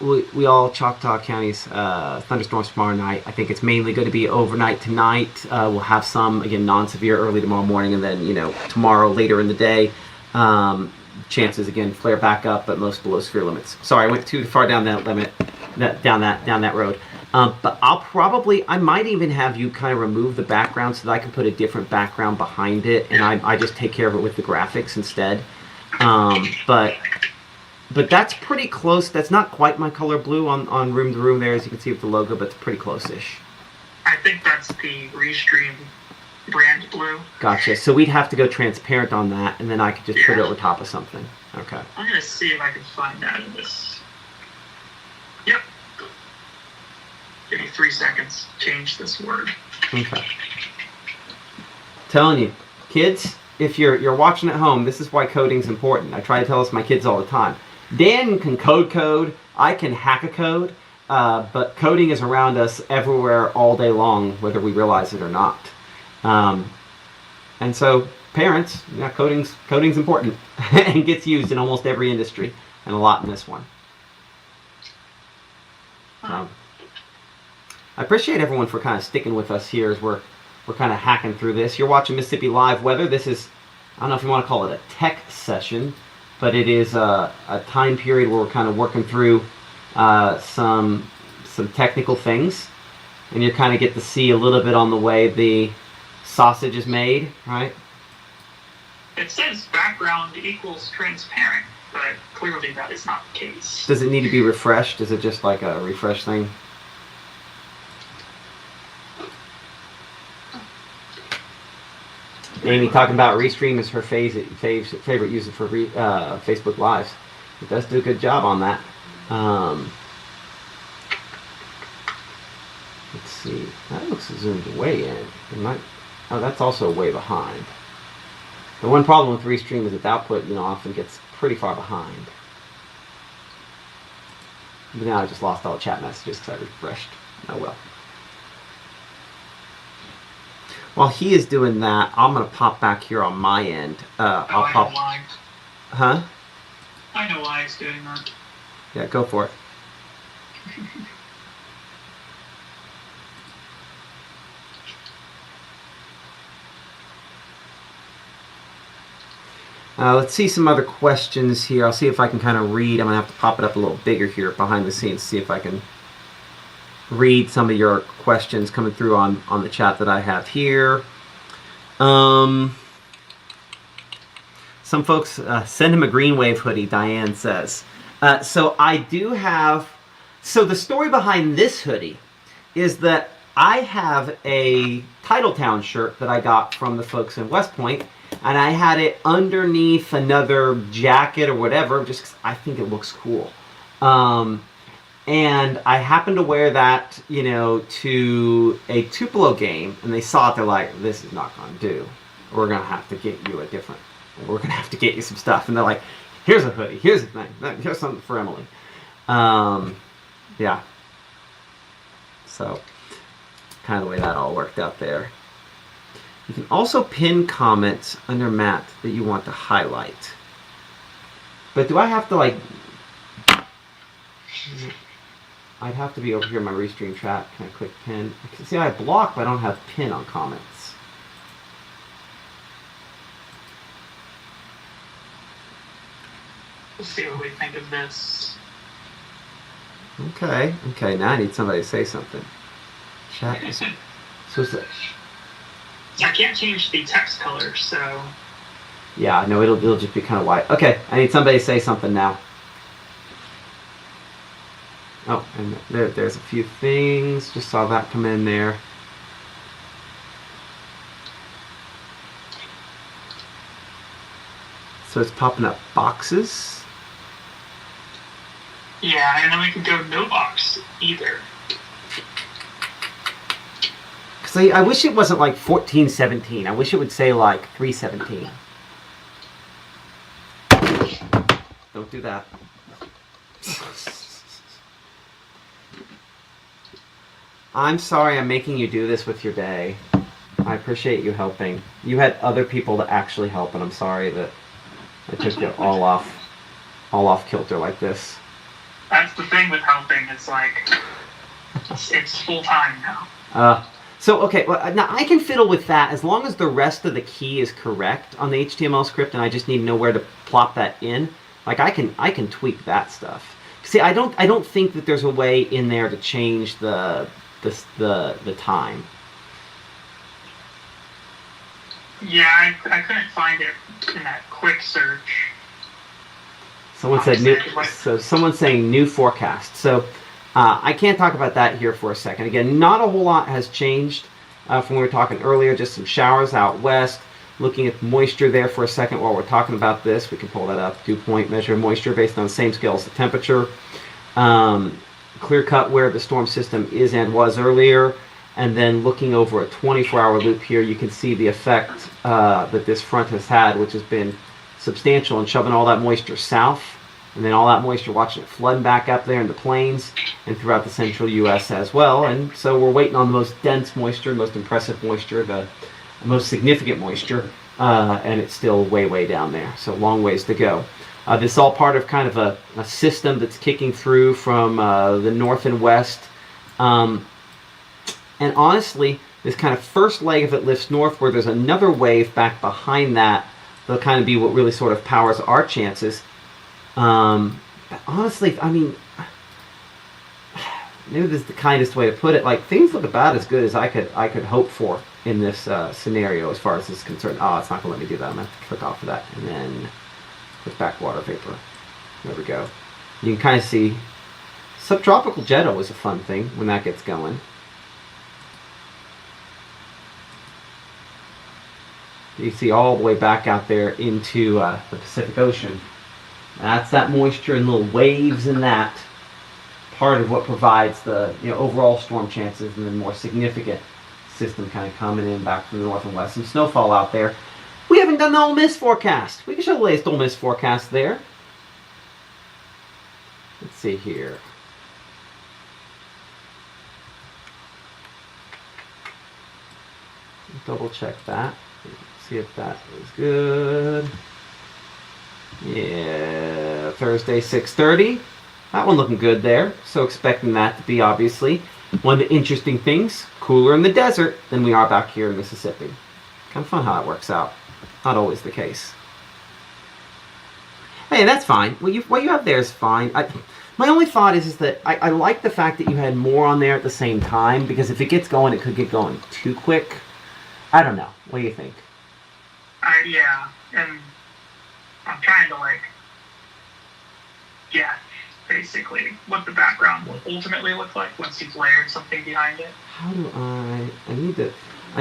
We all Choctaw County's thunderstorms tomorrow night. I think it's mainly going to be overnight tonight. We'll have some, again, non-severe early tomorrow morning, and then, tomorrow later in the day. Chances, again, flare back up, but most below sphere limits. Sorry, I went too far down that limit, down that road. But I might even have you kind of remove the background so that I can put a different background behind it, and I just take care of it with the graphics instead. But that's pretty close. That's not quite my color blue on Room to Room there, as you can see with the logo, but it's pretty close-ish. I think that's the Restream brand blue. Gotcha. So we'd have to go transparent on that, and then I could just put it over top of something. Okay. I'm gonna see if I can find out of this. Yep. Give me 3 seconds. Change this word. Okay. Telling you, kids, if you're watching at home, this is why coding's important. I try to tell this to my kids all the time. Dan can code. I can hack a code, but coding is around us everywhere all day long, whether we realize it or not. And so, parents, yeah, coding's important and gets used in almost every industry, and a lot in this one. I appreciate everyone for kind of sticking with us here as we're kind of hacking through this. You're watching Mississippi Live Weather. This is, I don't know if you want to call it a tech session, but it is a time period where we're kind of working through some technical things, and you kind of get to see a little bit on the way the sausage is made, right? It says background equals transparent, but clearly that is not the case. Does it need to be refreshed? Is it just like a refresh thing? Amy talking about Restream is her favorite user for Facebook Lives. It does do a good job on that. Let's see. That looks zoomed way in. It might. Oh, that's also way behind. The one problem with Restream is its output, often gets pretty far behind. But now I just lost all the chat messages because I refreshed. Oh well. While he is doing that, I'm going to pop back here on my end. I'll pop. I know why. Huh? I know why it's doing that. Yeah, go for it. Let's see some other questions here. I'll see if I can kind of read. I'm going to have to pop it up a little bigger here behind the scenes, see if I can read some of your questions coming through on the chat that I have here. Some folks send him a Green Wave hoodie, Diane says. So I do have... So the story behind this hoodie is that I have a Titletown shirt that I got from the folks in West Point, and I had it underneath another jacket or whatever, just 'cause I think it looks cool. And I happened to wear that, to a Tupelo game, and they saw it, they're like, this is not going to do. We're going to have to get you we're going to have to get you some stuff. And they're like, here's a hoodie, here's a thing, here's something for Emily. Yeah. So, kind of the way that all worked out there. You can also pin comments under Matt that you want to highlight. But do I have to, I'd have to be over here in my Restream chat. Can I click pin? See, I have block, but I don't have pin on comments. We'll see what we think of this. Okay, now I need somebody to say something. Chat is... So it's I can't change the text color, so... Yeah, no, it'll just be kind of white. Okay, I need somebody to say something now. Oh, and there's a few things. Just saw that come in there. So it's popping up boxes. Yeah, and then we can go no box either. Because I wish it wasn't like 1417. I wish it would say like 317. Don't do that. I'm sorry I'm making you do this with your day. I appreciate you helping. You had other people to actually help, and I'm sorry that I took you all off kilter like this. That's the thing with helping. It's like it's full time now. So okay, well, now I can fiddle with that as long as the rest of the key is correct on the HTML script, and I just need to know where to plop that in. Like I can tweak that stuff. See, I don't think that there's a way in there to change the time. Yeah, I couldn't find it in that quick search. Someone said new. So someone's saying new forecast. So I can't talk about that here for a second. Again, not a whole lot has changed. from when we were talking earlier, just some showers out west. Looking at moisture there for a second while we're talking about this, we can pull that up. Dew point measure of moisture based on the same scale as the temperature. Clear cut where the storm system is and was earlier. And then looking over a 24-hour loop here, you can see the effect that this front has had, which has been substantial in shoving all that moisture south. And then all that moisture, watching it flooding back up there in the plains and throughout the central U.S. as well. And so we're waiting on the most dense moisture, most impressive moisture, the most significant moisture, and it's still way, way down there. So long ways to go. This is all part of kind of a system that's kicking through from the north and west. And honestly, this kind of first leg of it lifts northward. There's another wave back behind that that'll kind of be what really sort of powers our chances. But honestly, I mean, maybe this is the kindest way to put it. Like, things look about as good as I could hope for in this scenario as far as this is concerned. Oh, it's not going to let me do that. I'm going to have to click off of that. And then click back water vapor. There we go. You can kind of see subtropical jetto is a fun thing when that gets going. You see all the way back out there into the Pacific Ocean. That's that moisture and little waves in that part of what provides the overall storm chances, and then more significant system kind of coming in back from the north and west. Some snowfall out there. We haven't done the Ole Miss forecast. We can show the latest Ole Miss forecast there. Let's see here. Double check that. See if that is good. Yeah, Thursday 6:30. That one looking good there. So expecting that to be obviously one of the interesting things. Cooler in the desert than we are back here in Mississippi. Kind of fun how that works out. Not always the case. Hey, that's fine. What you have there is fine. My only thought is that I like the fact that you had more on there at the same time, because if it gets going, it could get going too quick. I don't know. What do you think? Yeah, and I'm trying to basically what the background will ultimately look like once you've layered something behind it. How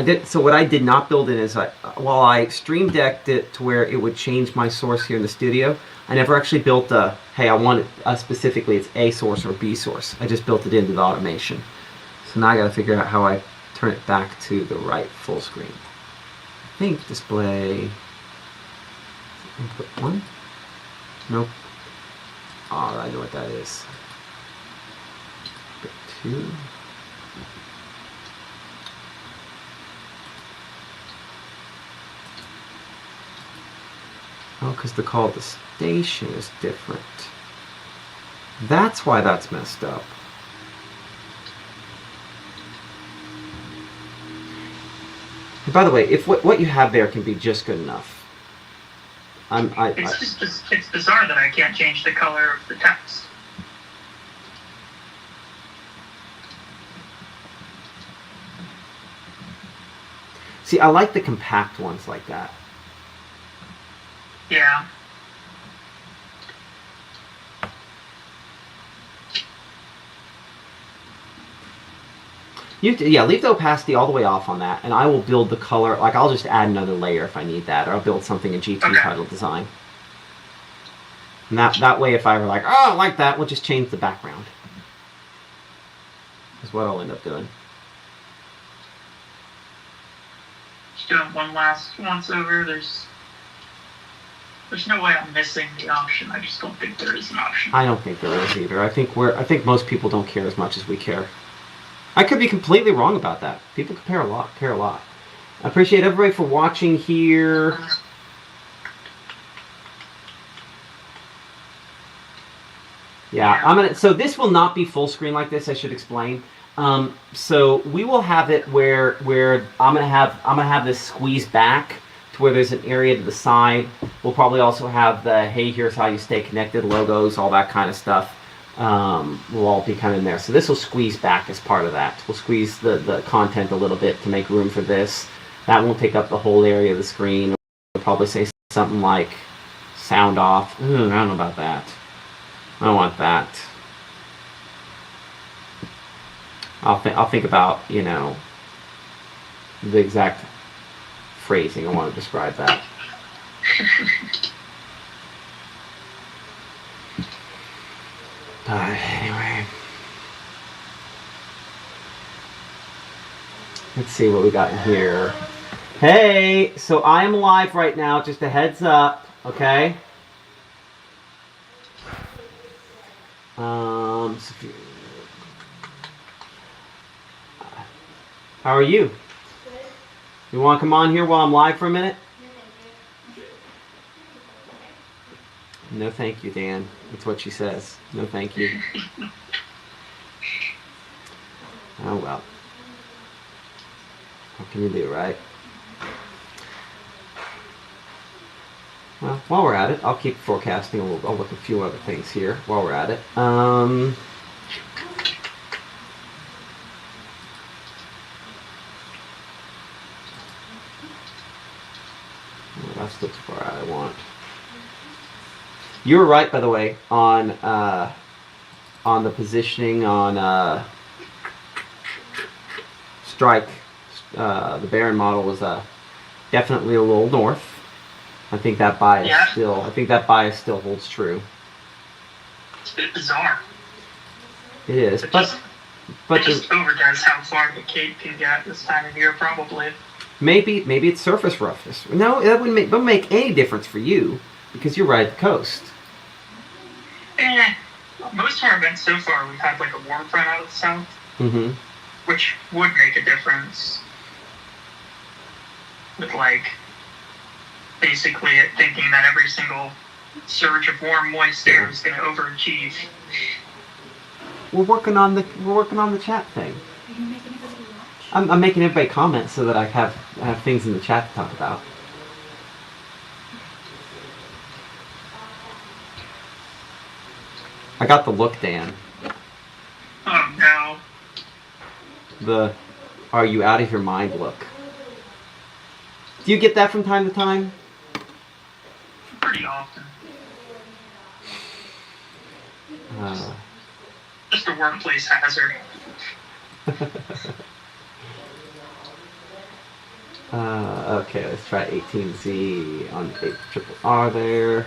do so what I did not build in is while I stream decked it to where it would change my source here in the studio, I never actually built hey, I want it specifically it's A source or B source. I just built it into the automation. So now I got to figure out how I turn it back to the right full screen. I think display input 1. Nope. Oh, I know what that is. Input 2. Oh, because the call to station is different. That's why that's messed up. And by the way, if what you have there can be just good enough. It's bizarre that I can't change the color of the text. See, I like the compact ones like that. Yeah. Leave the opacity all the way off on that, and I will build the color. Like, I'll just add another layer if I need that, or I'll build something in G2 Title Design. And that way, if I were like, oh, I like that, we'll just change the background. Is what I'll end up doing. Just doing one last once over. There's no way I'm missing the option. I just don't think there is an option. I don't think there is either. I think most people don't care as much as we care. I could be completely wrong about that. People care a lot. I appreciate everybody for watching here. Yeah, so this will not be full screen like this, I should explain. So we will have it where I'm gonna have this squeeze back to where there's an area to the side. We'll probably also have the hey, here's how you stay connected, logos, all that kind of stuff. Will all be kind of in there. So this will squeeze back as part of that. We'll squeeze the content a little bit to make room for this. That won't take up the whole area of the screen. We'll probably say something like sound off. I don't know about that. I don't want that. I'll think about, the exact phrasing I want to describe that. But anyway, let's see what we got in here. Hey, so I am live right now, just a heads up, okay? How are you? You want to come on here while I'm live for a minute? No, thank you, Dan. That's what she says. No, thank you. Oh, well. What can you do, right? Well, while we're at it, I'll keep forecasting. I'll look at a few other things here while we're at it. That's the far I want. You were right, by the way, on the positioning on strike. The Baron model was definitely a little north. I think that bias still holds true. It's a bit bizarre. It is, It but just overdoes how far the Cape can get this time of year, probably. maybe it's surface roughness. No, that wouldn't make any difference for you because you're right at the coast. Most of our events so far, we've had like a warm front out of the south, which would make a difference. With like basically thinking that every single surge of warm, moist air is going to overachieve. We're working on the chat thing. Are you making everybody watch? I'm making everybody comment so that I have things in the chat to talk about. I got the look, Dan. Oh no. The "Are you out of your mind?" look. Do you get that from time to time? Pretty often. Just a workplace hazard. Okay, let's try 18Z on R there.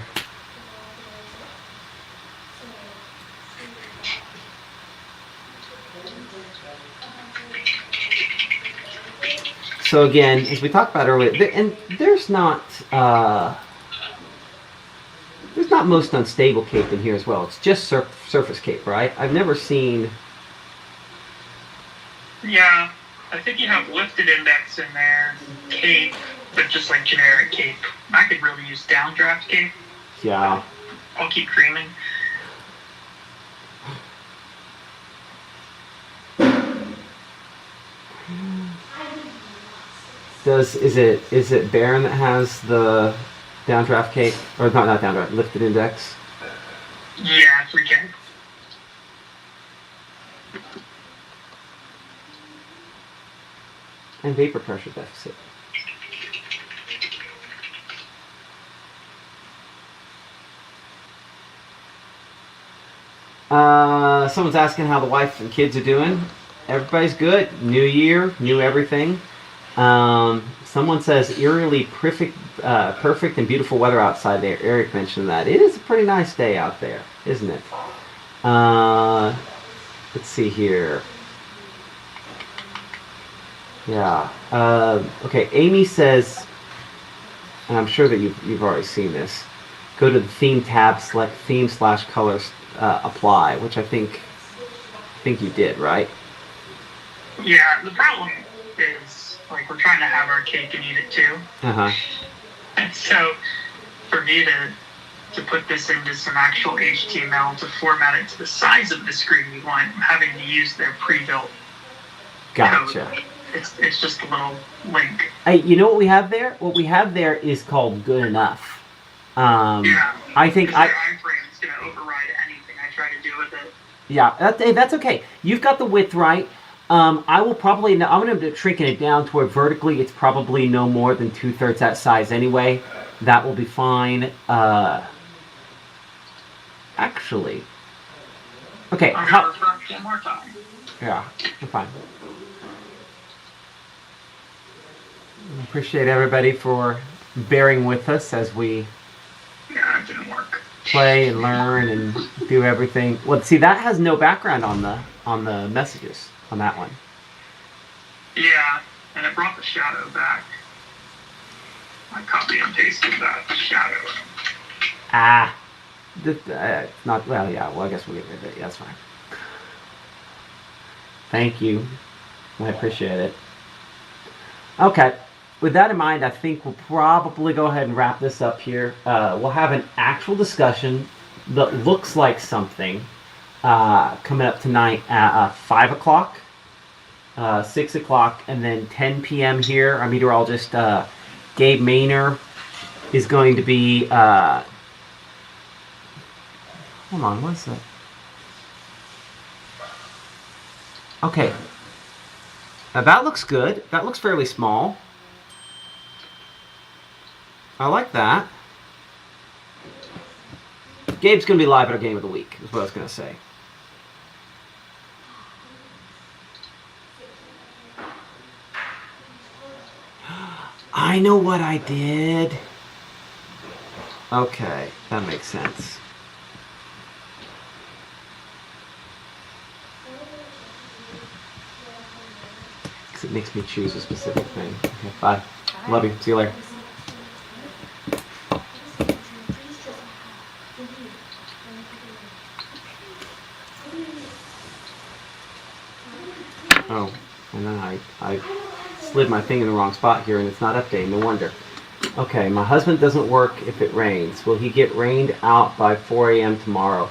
So again, as we talked about earlier, there's not most unstable cape in here as well. It's just surface cape, right? I've never seen. Yeah, I think you have lifted index in there, cape, but just like generic cape. I could really use downdraft cape. Yeah. I'll keep creaming. Is it Baron that has the downdraft cape, or not downdraft, lifted index? Yeah, 3K. And vapor pressure deficit. Someone's asking how the wife and kids are doing. Everybody's good. New year, new everything. Someone says eerily perfect and beautiful weather outside there. Eric mentioned that. It is a pretty nice day out there, isn't it? Let's see here. Yeah. Okay. Amy says, and I'm sure that you've already seen this. Go to the theme tab, select theme/colors, apply, which I think you did, right? Yeah. The problem is, like, we're trying to have our cake and eat it too. And so, for me to put this into some actual HTML to format it to the size of the screen we want, I'm having to use their pre-built Gotcha. code. It's just a little link. Hey, you know what we have there? What we have there is called good enough. Yeah. I think Because their iframe is going to override anything I try to do with it. Yeah, that's okay. You've got the width right. I will probably, I'm going to be shrinking it down to where vertically it's probably no more than 2/3 that size anyway. That will be fine. Actually, okay. I'm going to refresh one more time. Yeah, I'm fine. Appreciate everybody for bearing with us as we Yeah, it didn't work. play and learn and do everything. Well, see, that has no background on the messages on that one. Yeah, and it brought the shadow back. I copy and pasted that shadow. Ah, not well. Yeah, well, I guess we'll get rid of it. Yeah, that's fine. Thank you. I appreciate it. Okay. With that in mind, I think we'll probably go ahead and wrap this up here. We'll have an actual discussion that looks like something coming up tonight at 5 o'clock, 6 o'clock, and then 10 p.m. here. Our meteorologist, Gabe Maynor, is going to be... hold on, what's that? Okay. Now that looks good. That looks fairly small. I like that. Gabe's going to be live at our game of the week, is what I was going to say. I know what I did. Okay, that makes sense. Because it makes me choose a specific thing. Okay, bye. Love you. See you later. Oh, and then I slid my thing in the wrong spot here and it's not updating, no wonder. Okay, my husband doesn't work if it rains. Will he get rained out by 4 a.m. tomorrow?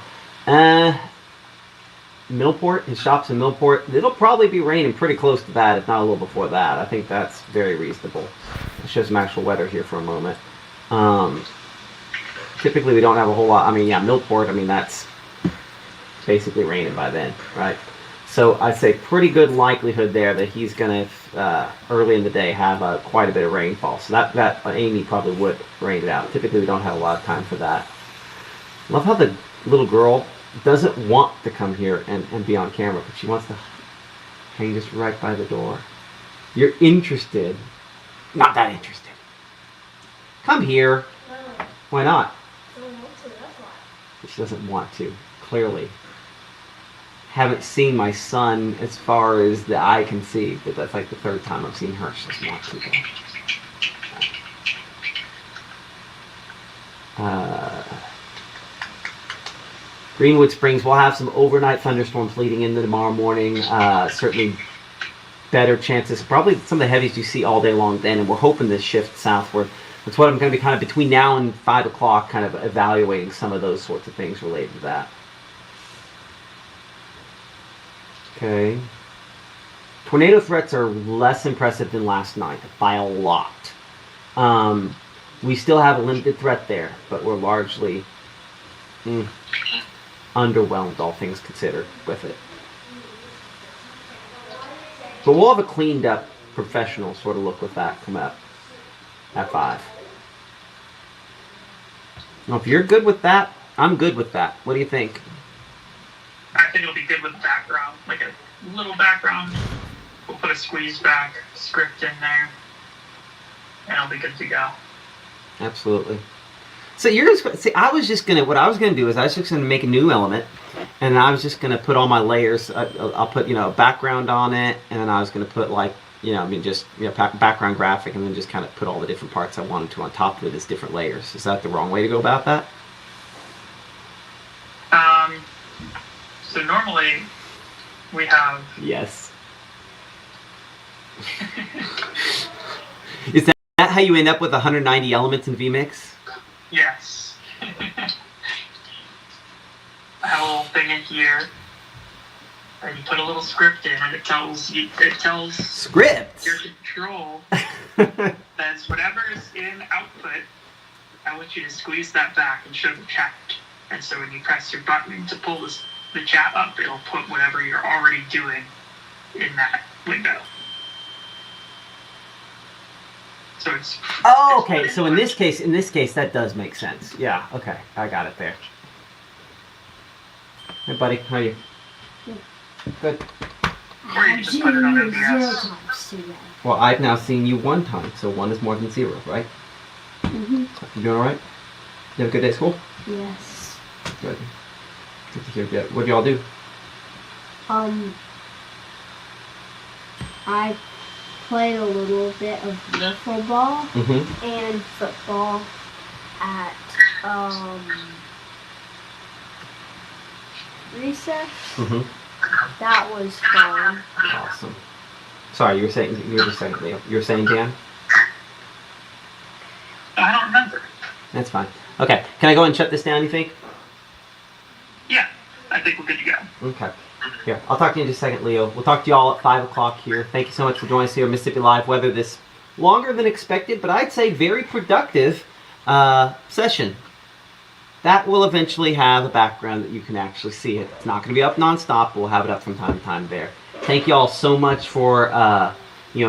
Millport, his shop's in Millport. It'll probably be raining pretty close to that, if not a little before that. I think that's very reasonable. I'll show some actual weather here for a moment. Typically we don't have a whole lot. I mean, yeah, Millport, I mean, that's basically raining by then, right? So I'd say pretty good likelihood there that he's going to, early in the day, have quite a bit of rainfall. So that Amy probably would rain it out. Typically we don't have a lot of time for that. Love how the little girl doesn't want to come here and be on camera, but she wants to hang just right by the door. You're interested. Not that interested. Come here. No, Why not? I don't want to, that's why. She doesn't want to, clearly. Haven't seen my son as far as the eye can see, but that's like the third time I've seen her. She doesn't want to go. Greenwood Springs, we'll have some overnight thunderstorms leading into tomorrow morning. Certainly better chances, probably some of the heavies you see all day long then, and we're hoping this shift southward. That's what I'm going to be kind of between now and 5 o'clock kind of evaluating some of those sorts of things related to that. Okay. Tornado threats are less impressive than last night by a lot. We still have a limited threat there, but we're largely underwhelmed, all things considered, with it. But we'll have a cleaned up, professional sort of look with that come up at 5. Now, if you're good with that, I'm good with that. What do you think? I think it'll be good with background, like a little background. We'll put a squeeze back script in there, and it'll be good to go. Absolutely. So you're just see. I was just gonna. What I was gonna do is I was just gonna make a new element, and I was just gonna put all my layers. I'll put a background on it, and then I was gonna put like background graphic, and then just kind of put all the different parts I wanted to on top of it as different layers. Is that the wrong way to go about that? So normally we have Yes. Is that how you end up with 190 elements in vMix? yes. I have a little thing in here, and you put a little script in, and it tells Scripts. your control says whatever is in output. I want you to squeeze that back and show the chat. And so when you press your button to pull the chat up, it'll put whatever you're already doing in that window. So it's Oh, okay. So in this case, that does make sense. Yeah. Okay, I got it there. Hey, buddy, how are you? Good. Or you can just put it on Zero OBS. times today. Well, I've now seen you one time, so 1 is more than 0, right? Mhm. You doing all right? You have a good day at school? Yes. Good. Good to hear. Good. What do y'all do? I played a little bit of wiffle ball Mm-hmm. and football at recess. Mm-hmm. That was fun. Awesome. Sorry, you were just saying, Leo. You were saying, Dan? I don't remember. That's fine. Okay. Can I go and shut this down, you think? Yeah, I think we're good to go. Okay. Here, I'll talk to you in just a second, Leo. We'll talk to y'all at 5 o'clock here. Thank you so much for joining us here on Mississippi Live. Weather this longer than expected, but I'd say very productive session. That will eventually have a background that you can actually see it. It's not going to be up nonstop, but we'll have it up from time to time there. Thank you all so much for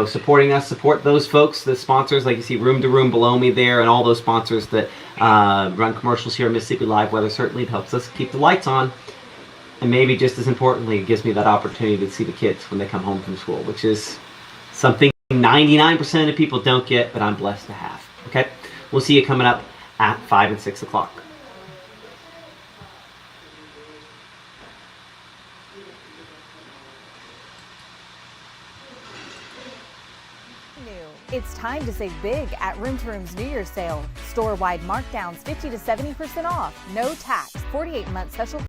supporting us. Support those folks, the sponsors, like you see Room to Room below me there, and all those sponsors that run commercials here on Mississippi Live Weather. Certainly it helps us keep the lights on. And maybe just as importantly, it gives me that opportunity to see the kids when they come home from school, which is something 99% of people don't get, but I'm blessed to have. Okay? We'll see you coming up at 5 and 6 o'clock. It's time to save big at Room to Room's New Year's sale. Store-wide markdowns 50 to 70% off. No tax. 48-month special